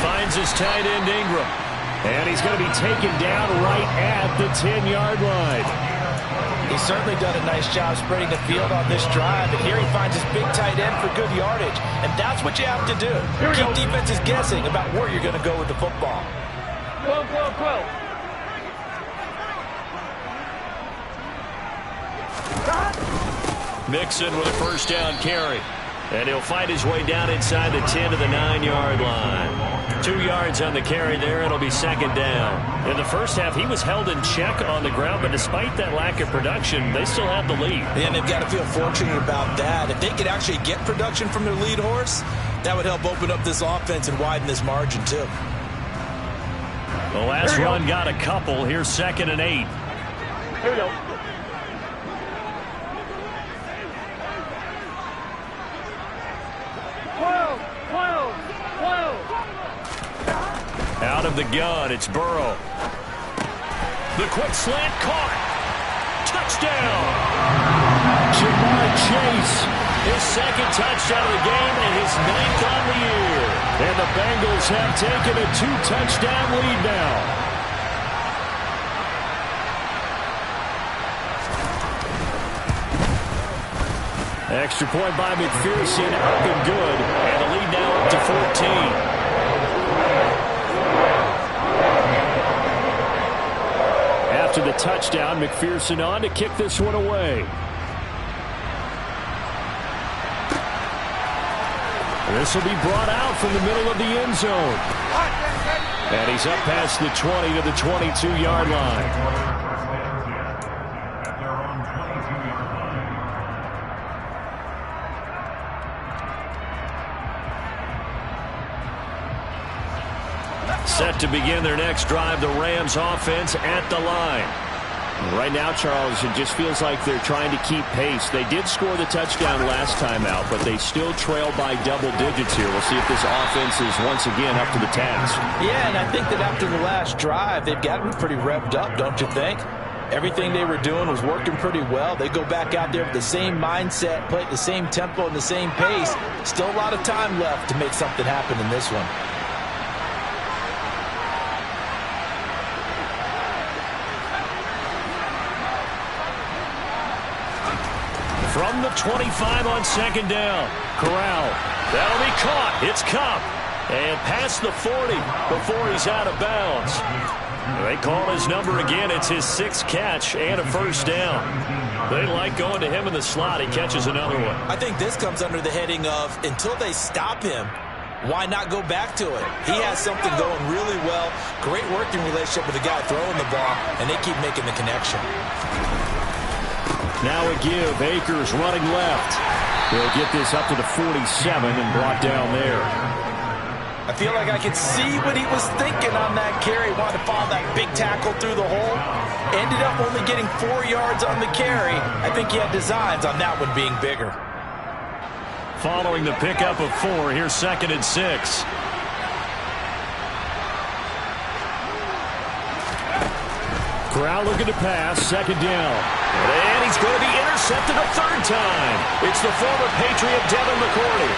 Speaker 1: finds his tight end Ingram. And he's going to be taken down right at the 10-yard line.
Speaker 6: He's certainly done a nice job spreading the field on this drive, and here he finds his big tight end for good yardage, and that's what you have to do. Keep defenses guessing about where you're going to go with the football.
Speaker 4: 12, 12, 12.
Speaker 1: Mixon with a first down carry. And he'll fight his way down inside the 10 to the 9-yard line. 2 yards on the carry there. It'll be second down. In the first half, he was held in check on the ground, but despite that lack of production, they still have the lead.
Speaker 2: And they've got to feel fortunate about that. If they could actually get production from their lead horse, that would help open up this offense and widen this margin, too.
Speaker 1: The last run got a couple. Here's 2nd and 8.
Speaker 4: Here we go.
Speaker 1: Out of the gun, it's Burrow. The quick slant caught. Touchdown! Jamar Chase, his 2nd touchdown of the game and his 9th on the year. And the Bengals have taken a 2-touchdown lead now. Extra point by McPherson, up and good. And the lead now up to 14. After the touchdown, McPherson on to kick this one away. This will be brought out from the middle of the end zone. And he's up past the 20 to the 22-yard line. Set to begin their next drive, the Rams offense at the line. Right now, Charles, it just feels like they're trying to keep pace. They did score the touchdown last time out, but they still trail by double digits here. We'll see if this offense is once again up to the task.
Speaker 6: Yeah, and I think that after the last drive, they've gotten pretty revved up, don't you think? Everything they were doing was working pretty well. They go back out there with the same mindset, play at the same tempo and the same pace. Still a lot of time left to make something happen in this one.
Speaker 1: From the 25 on 2nd down. Corral. That'll be caught. It's Cup. And past the 40 before he's out of bounds. They call his number again. It's his 6th catch and a first down. They like going to him in the slot. He catches another one.
Speaker 2: I think this comes under the heading of until they stop him, why not go back to it? He has something going really well. Great working relationship with the guy throwing the ball, and they keep making the connection.
Speaker 1: Now a give. Akers running left. He'll get this up to the 47 and brought down there.
Speaker 6: I feel like I could see what he was thinking on that carry. Wanted to follow that big tackle through the hole. Ended up only getting 4 yards on the carry. I think he had designs on that one being bigger.
Speaker 1: Following the pickup of 4, here's 2nd and 6. Corral looking to pass, 2nd down. And he's going to be intercepted a 3rd time. It's the former Patriot Devin McCourty.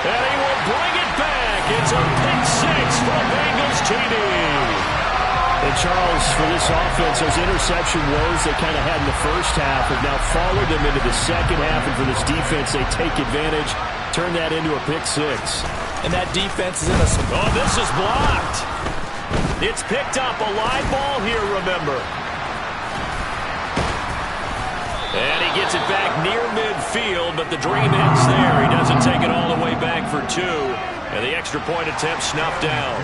Speaker 1: And he will bring it back. It's a pick 6 for Bengals TD. And Charles, for this offense, those interception woes they kind of had in the first half have now followed them into the second half. And for this defense, they take advantage, turn that into a pick 6.
Speaker 6: And that defense is in a...
Speaker 1: Oh, this is blocked. It's picked up, a live ball here, remember. And he gets it back near midfield, but the dream ends there. He doesn't take it all the way back for 2. And the extra point attempt snuffed down.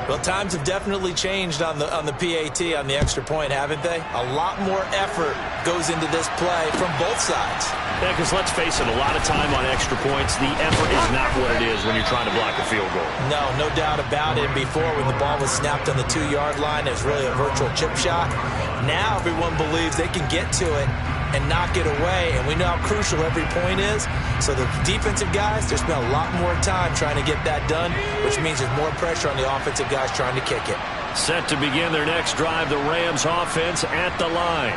Speaker 2: Well, times have definitely changed on the PAT, on the extra point, haven't they? A lot more effort goes into this play from both sides.
Speaker 1: Yeah, because let's face it, a lot of time on extra points, the effort is not what it is when you're trying to block a field goal.
Speaker 2: No doubt about it. Before, when the ball was snapped on the 2-yard line, it was really a virtual chip shot. Now everyone believes they can get to it and knock it away, and we know how crucial every point is. So the defensive guys, they spend a lot more time trying to get that done, which means there's more pressure on the offensive guys trying to kick it.
Speaker 1: Set to begin their next drive, the Rams offense at the line.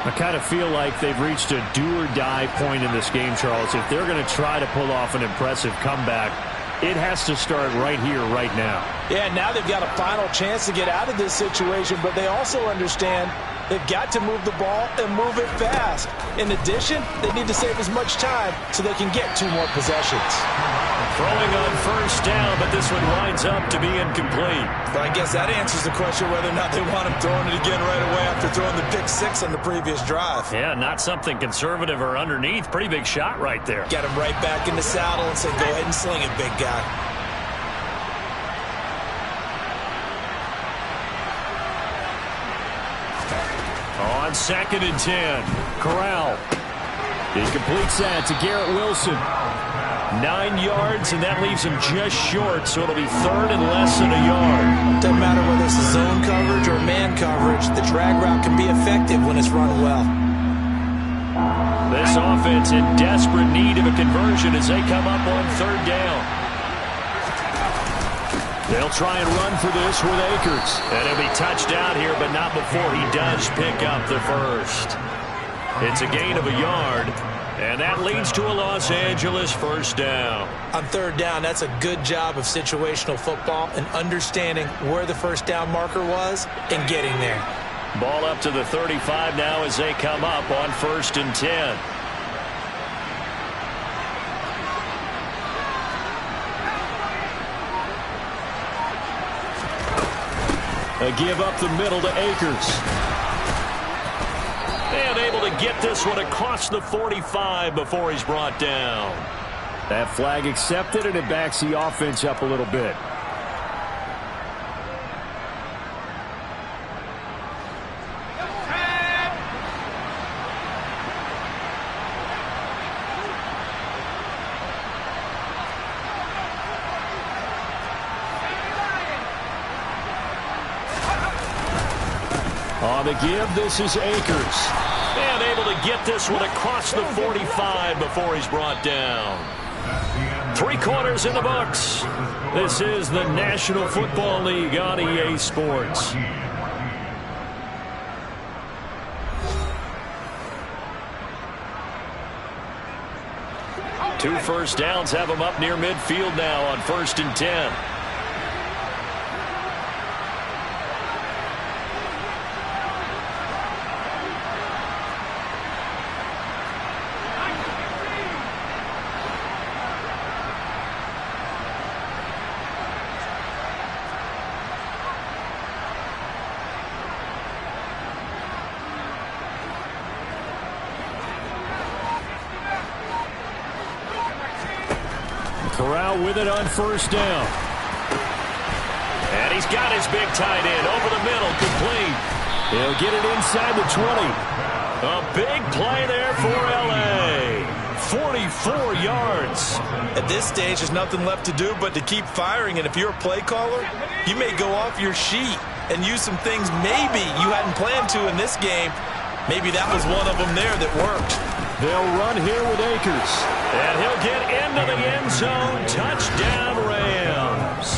Speaker 1: I kind of feel like they've reached a do-or-die point in this game, Charles. If they're going to try to pull off an impressive comeback, It has to start right here, right now.
Speaker 6: Yeah, now they've got a final chance to get out of this situation, but they also understand they've got to move the ball and move it fast. In addition, they need to save as much time so they can get 2 more possessions.
Speaker 1: Throwing on first down, but this one winds up to be incomplete.
Speaker 2: But I guess that answers the question whether or not they want him throwing it again right away after throwing the pick 6 on the previous drive.
Speaker 1: Yeah, not something conservative or underneath. Pretty big shot right there.
Speaker 2: Got him right back in the saddle and said, go ahead and sling it, big guy.
Speaker 1: On 2nd and 10, Corral. He completes that to Garrett Wilson. 9 yards, and that leaves him just short, so it'll be 3rd and less than a yard.
Speaker 2: Doesn't matter whether it's a zone coverage or man coverage, the drag route can be effective when it's run well.
Speaker 1: This offense in desperate need of a conversion as they come up on 3rd down. They'll try and run for this with Akers. And he'll be touched out here, but not before he does pick up the first. It's a gain of a yard, and that leads to a Los Angeles first down.
Speaker 2: On 3rd down, that's a good job of situational football and understanding where the first down marker was and getting there.
Speaker 1: Ball up to the 35 now as they come up on 1st and 10. A give up the middle to Akers. And able to get this one across the 45 before he's brought down. That flag accepted, and it backs the offense up a little bit. On the give, this is Akers. And able to get this one across the 45 before he's brought down. 3 quarters in the books. This is the National Football League on EA Sports. Two first downs have them up near midfield now on 1st and 10. Corral with it on first down. And he's got his big tight end over the middle, complete. He'll get it inside the 20. A big play there for L.A. 44 yards.
Speaker 2: At this stage, there's nothing left to do but to keep firing. And if you're a play caller, you may go off your sheet and use some things maybe you hadn't planned to in this game. Maybe that was one of them there that worked.
Speaker 1: They'll run here with Akers. And he'll get into the end zone. Touchdown, Rams.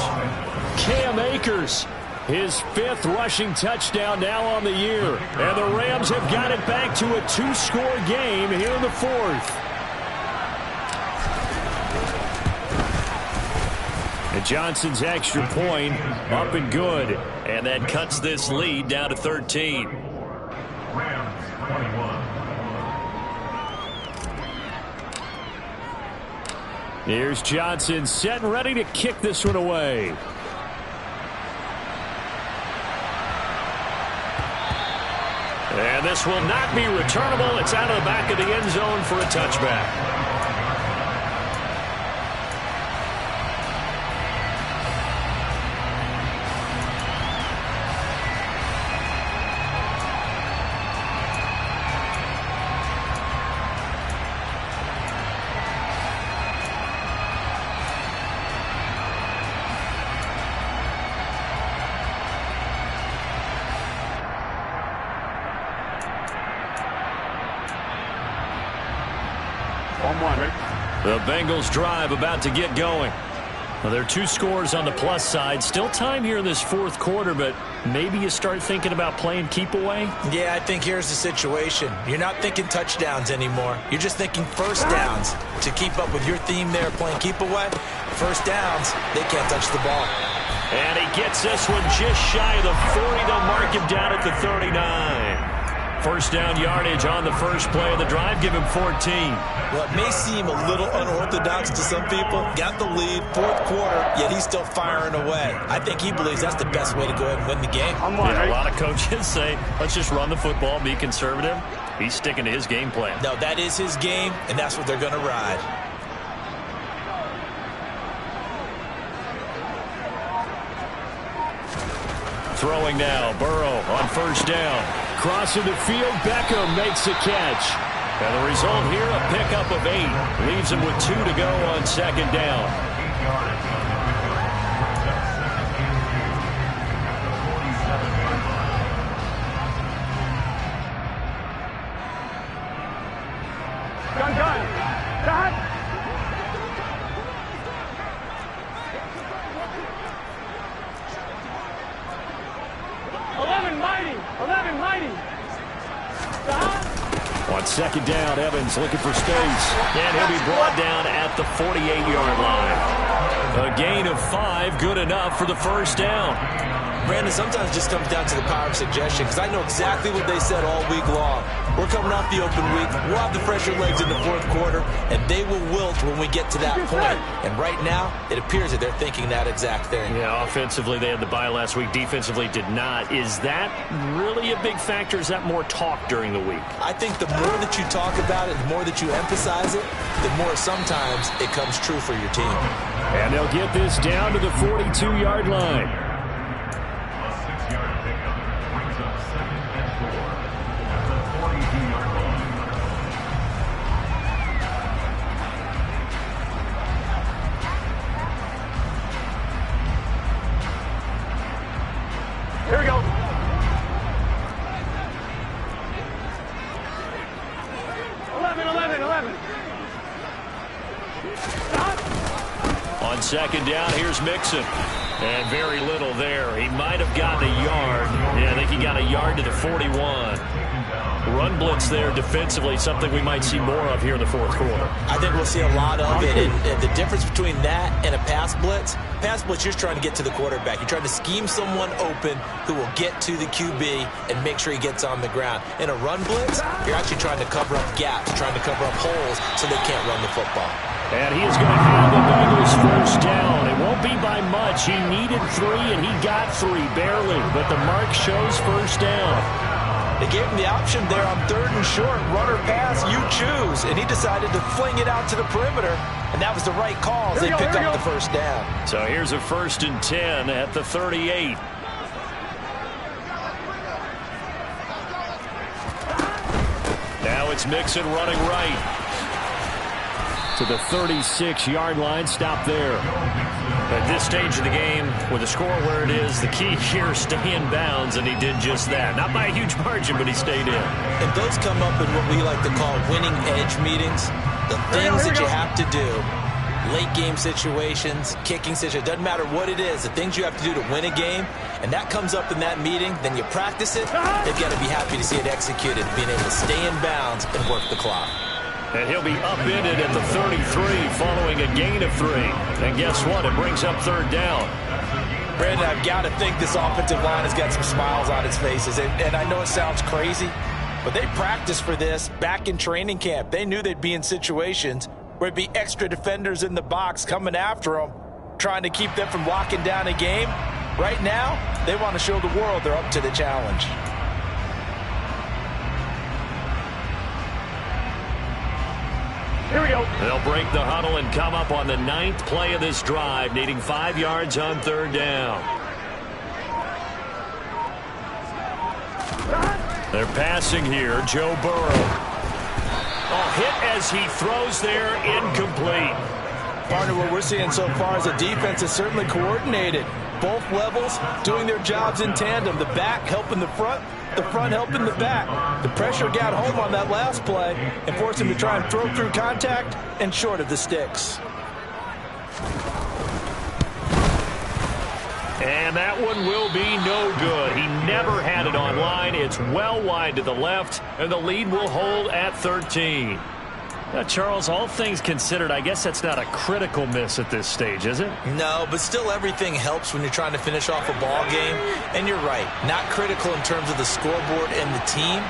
Speaker 1: Cam Akers, his 5th rushing touchdown now on the year. And the Rams have got it back to a 2-score game here in the 4th. And Johnson's extra point up and good. And that cuts this lead down to 13.
Speaker 5: Rams 21.
Speaker 1: Here's Johnson set and ready to kick this one away. And this will not be returnable. It's out of the back of the end zone for a touchback. The Bengals drive about to get going. Well, there are 2 scores on the plus side. Still time here in this fourth quarter, but maybe you start thinking about playing keep away?
Speaker 2: Yeah, I think here's the situation. You're not thinking touchdowns anymore. You're just thinking first downs. To keep up with your theme there, playing keep away, first downs, they can't touch the ball.
Speaker 1: And he gets this one just shy of the 40. They'll mark him down at the 39. First down yardage on the first play of the drive. Give him 14.
Speaker 2: Well, it may seem a little unorthodox to some people. Got the lead, fourth quarter, yet he's still firing away. I think he believes that's the best way to go ahead and win the game.
Speaker 1: Yeah, a lot of coaches say, let's just run the football, be conservative. He's sticking to his game plan.
Speaker 2: No, that is his game, and that's what they're going to ride.
Speaker 1: Throwing now, Burrow on first down. Crossing the field, Beckham makes the catch. And the result here, a pickup of 8. Leaves him with 2 to go on second down.
Speaker 4: Gun. 11 mighty.
Speaker 1: On second down, Evans looking for space. And he'll be brought down at the 48-yard line. A gain of 5, good enough for the first down.
Speaker 2: Brandon, sometimes it just comes down to the power of suggestion, because I know exactly what they said all week long. We're coming off the open week. We'll have the fresher legs in the fourth quarter, and they will wilt when we get to that point. And right now, it appears that they're thinking that exact thing.
Speaker 1: Yeah, offensively, they had the bye last week. Defensively, did not. Is that really a big factor? Is that more talk during the week?
Speaker 2: I think the more that you talk about it, the more that you emphasize it, the more sometimes it comes true for your team.
Speaker 1: And they'll get this down to the 42-yard line.
Speaker 4: Here we go.
Speaker 1: On second down, here's Mixon. And very little there. He might have gotten a yard. Yeah, I think he got a yard to the 41. Run blitz there defensively, something we might see more of here in the fourth quarter.
Speaker 2: I think we'll see a lot of it. And the difference between that and a pass blitz, you're trying to get to the quarterback. You're trying to scheme someone open who will get to the QB and make sure he gets on the ground. In a run blitz, you're actually trying to cover up gaps, trying to cover up holes so they can't run the football.
Speaker 1: And he is going to have the Bengals first down. It won't be by much. He needed 3, and he got 3, barely. But the mark shows first down.
Speaker 2: They gave him the option there on 3rd and short. Run or pass, you choose. And he decided to fling it out to the perimeter. And that was the right call as they picked up the first down.
Speaker 1: So here's a 1st and 10 at the 38. Now it's Mixon running right to the 36-yard line. Stop there. At this stage of the game, with the score where it is, the key here, stay in bounds, and he did just that. Not by a huge margin, but he stayed in.
Speaker 2: And those come up in what we like to call winning edge meetings. The things that you have to do, late game situations, kicking situations, doesn't matter what it is, the things you have to do to win a game, and that comes up in that meeting, then you practice it, they've got to be happy to see it executed, being able to stay in bounds and work the clock.
Speaker 1: And he'll be upended at the 33 following a gain of 3. And guess what? It brings up 3rd down.
Speaker 6: Brandon, I've got to think this offensive line has got some smiles on its faces. And I know it sounds crazy, but they practiced for this back in training camp. They knew they'd be in situations where it'd be extra defenders in the box coming after them, trying to keep them from locking down a game. Right now, they want to show the world they're up to the challenge.
Speaker 4: Here we go.
Speaker 1: They'll break the huddle and come up on the 9th play of this drive, needing 5 yards on 3rd down. They're passing here. Joe Burrow. Oh, hit as he throws there, incomplete.
Speaker 6: Partner, what we're seeing so far is the defense is certainly coordinated. Both levels doing their jobs in tandem. The back helping the front helping the back. The pressure got home on that last play and forced him to try and throw through contact and short of the sticks.
Speaker 1: And that one will be no good. He never had it on line. It's well wide to the left, and the lead will hold at 13. Now, Charles, all things considered, I guess that's not a critical miss at this stage, is it?
Speaker 2: No, but still everything helps when you're trying to finish off a ball game. And you're right, not critical in terms of the scoreboard and the team,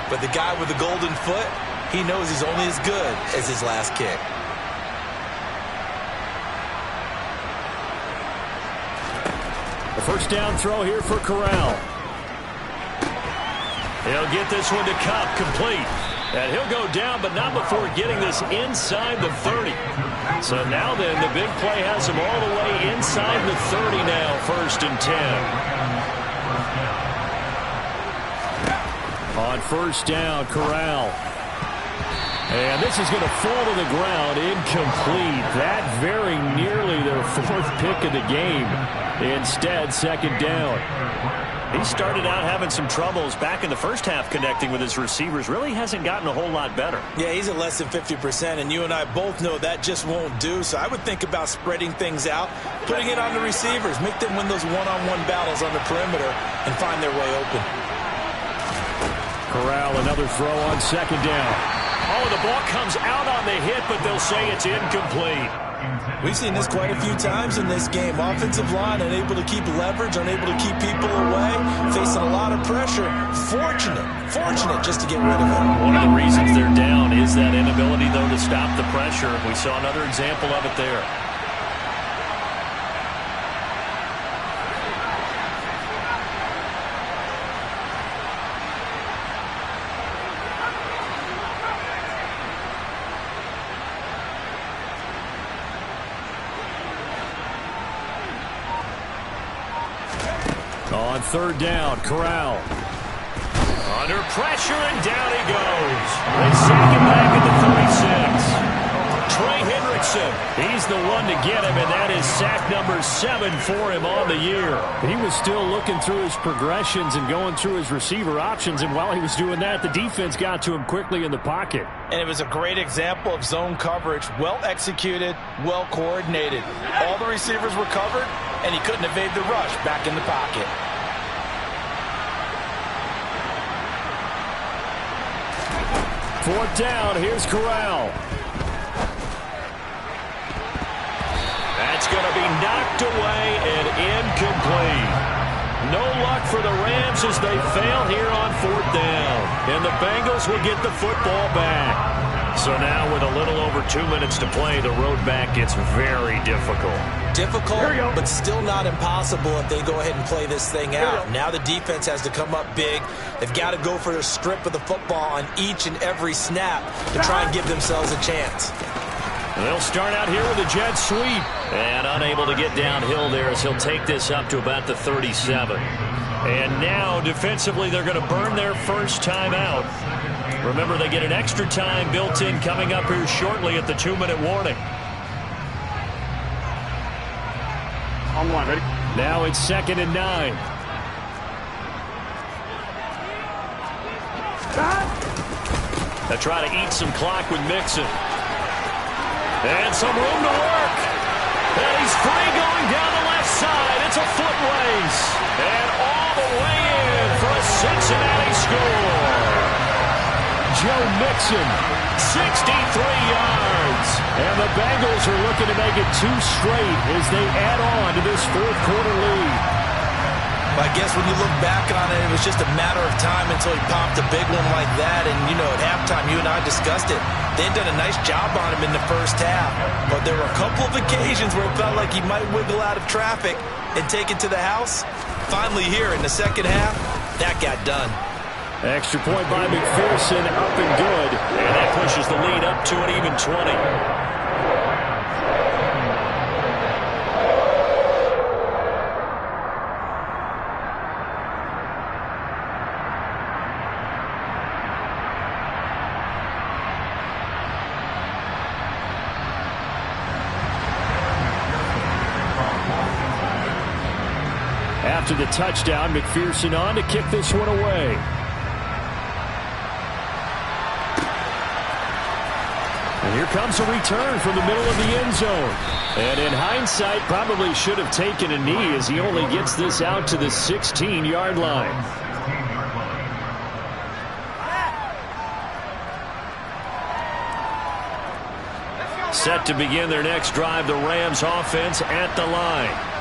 Speaker 2: but the guy with the golden foot, he knows he's only as good as his last kick.
Speaker 1: The first down throw here for Corral. He'll get this one to Cup, complete. And he'll go down, but not before getting this inside the 30. So now then, the big play has him all the way inside the 30 now, 1st and 10. On first down, Corral. And this is going to fall to the ground, incomplete. That very nearly their 4th pick of the game. Instead, 2nd down. He started out having some troubles back in the first half connecting with his receivers. Really hasn't gotten a whole lot better.
Speaker 2: Yeah, he's at less than 50%, and you and I both know that just won't do. So I would think about spreading things out, putting it on the receivers, make them win those one-on-one battles on the perimeter and find their way open.
Speaker 1: Corral, another throw on 2nd down. Oh, the ball comes out on the hit, but they'll say it's incomplete.
Speaker 2: We've seen this quite a few times in this game. Offensive line unable to keep leverage, unable to keep people away, facing a lot of pressure. Fortunate just to get rid of it.
Speaker 1: One of the reasons they're down is that inability, though, to stop the pressure. We saw another example of it there. On 3rd down, Corral. Under pressure, and down he goes. They sack him back at the 36. Trey Hendrickson, he's the one to get him, and that is sack number 7 for him on the year. He was still looking through his progressions and going through his receiver options, and while he was doing that, the defense got to him quickly in the pocket.
Speaker 6: And it was a great example of zone coverage, well executed, well coordinated. All the receivers were covered, and he couldn't evade the rush back in the pocket.
Speaker 1: Fourth down, here's Corral. That's going to be knocked away and incomplete. No luck for the Rams as they fail here on 4th down. And the Bengals will get the football back. So now with a little over 2 minutes to play, the road back gets very difficult.
Speaker 2: Difficult, but still not impossible if they go ahead and play this thing out. Now the defense has to come up big. They've got to go for their strip of the football on each and every snap to try and give themselves a chance.
Speaker 1: They'll start out here with a jet sweep. And unable to get downhill there as he'll take this up to about the 37. And now defensively they're going to burn their first time out. Remember, they get an extra time built in coming up here shortly at the 2-minute warning.
Speaker 4: On one, ready?
Speaker 1: Now it's 2nd and 9. They try to eat some clock with Mixon. And some room to work. And he's free going down the left side. It's a foot race. And all the way in for a Cincinnati score. Joe Mixon, 63 yards. And the Bengals are looking to make it 2 straight as they add on to this 4th quarter lead.
Speaker 2: I guess when you look back on it, it was just a matter of time until he popped a big one like that. And, you know, at halftime, you and I discussed it. They'd done a nice job on him in the first half. But there were a couple of occasions where it felt like he might wiggle out of traffic and take it to the house. Finally here in the second half, that got done.
Speaker 1: Extra point by McPherson, up and good. And that pushes the lead up to an even 20. After the touchdown, McPherson on to kick this one away. Here comes a return from the middle of the end zone. And in hindsight, probably should have taken a knee as he only gets this out to the 16-yard line. Set to begin their next drive, the Rams offense at the line.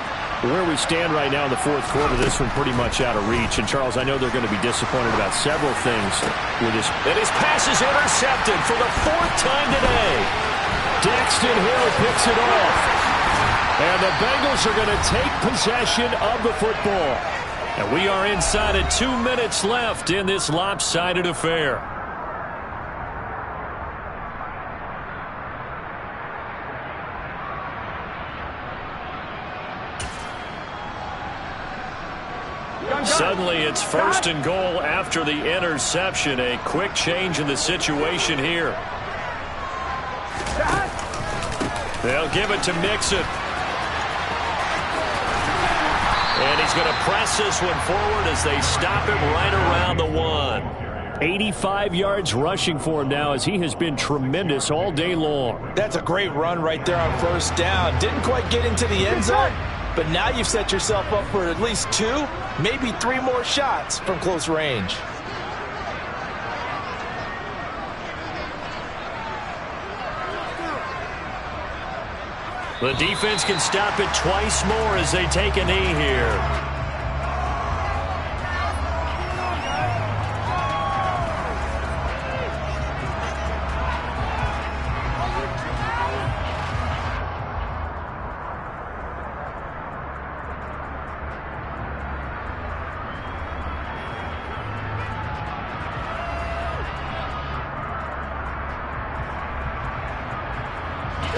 Speaker 1: Where we stand right now in the fourth quarter, this one pretty much out of reach. And, Charles, I know they're going to be disappointed about several things with this. And his pass is intercepted for the fourth time today. Daxton Hill picks it off. And the Bengals are going to take possession of the football. And we are inside of 2 minutes left in this lopsided affair. Suddenly it's first and goal after the interception. A quick change in the situation here. They'll give it to Mixon. And he's going to press this one forward as they stop him right around the 1. 85 yards rushing for him now as he has been tremendous all day long.
Speaker 6: That's a great run right there on first down. Didn't quite get into the end zone, but now you've set yourself up for at least 2, maybe 3 more shots from close range.
Speaker 1: The defense can stop it twice more as they take a knee here.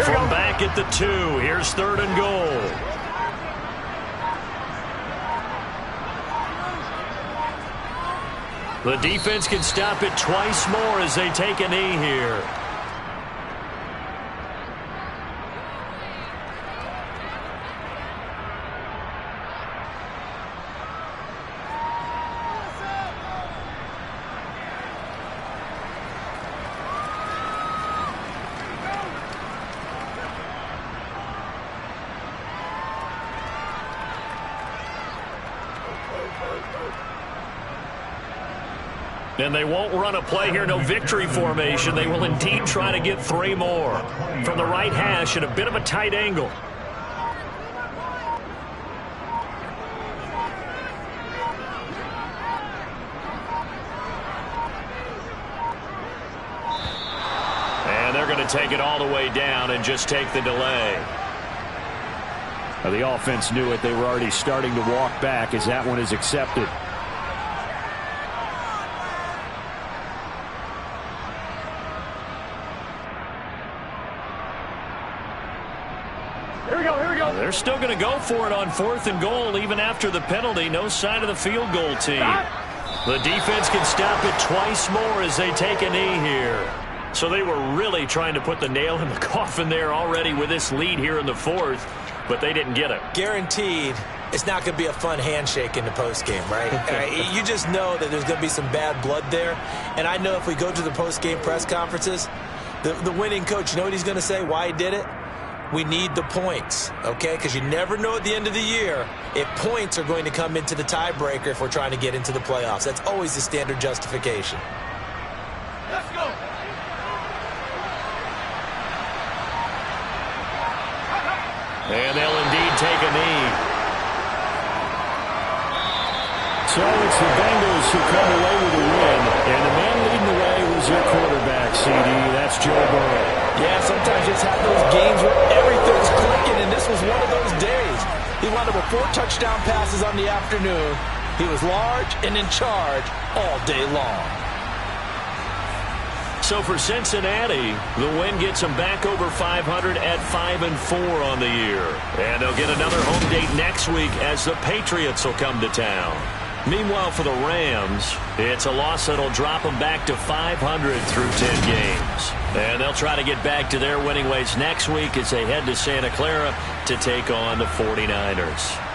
Speaker 1: From back at the 2, here's third and goal. The defense can stop it twice more as they take a knee here. And they won't run a play here, no victory formation. They will indeed try to get 3 more. From the right hash at a bit of a tight angle. And they're going to take it all the way down and just take the delay. Now, the offense knew it. They were already starting to walk back as that one is accepted. They're still going to go for it on fourth and goal even after the penalty. No sign of the field goal team. The defense can stop it twice more as they take a knee here. So they were really trying to put the nail in the coffin there already with this lead here in the fourth, but they didn't get it.
Speaker 2: Guaranteed it's not going to be a fun handshake in the postgame, right? You just know that there's going to be some bad blood there. And I know if we go to the postgame press conferences, the winning coach, you know what he's going to say, why he did it? We need the points, okay? Because you never know at the end of the year if points are going to come into the tiebreaker if we're trying to get into the playoffs. That's always the standard justification.
Speaker 4: Let's go.
Speaker 1: And they'll indeed take a knee. So it's the Bengals who come away with a win. And the man leading the way was their quarterback, CD. That's Joe Burrow.
Speaker 6: Yeah, sometimes you just have those games where everything's clicking, and this was one of those days. He wound up with 4 touchdown passes on the afternoon. He was large and in charge all day long.
Speaker 1: So for Cincinnati, the win gets them back over 500 at 5-4 on the year. And they'll get another home date next week as the Patriots will come to town. Meanwhile, for the Rams, it's a loss that'll drop them back to 500 through 10 games. And they'll try to get back to their winning ways next week as they head to Santa Clara to take on the 49ers.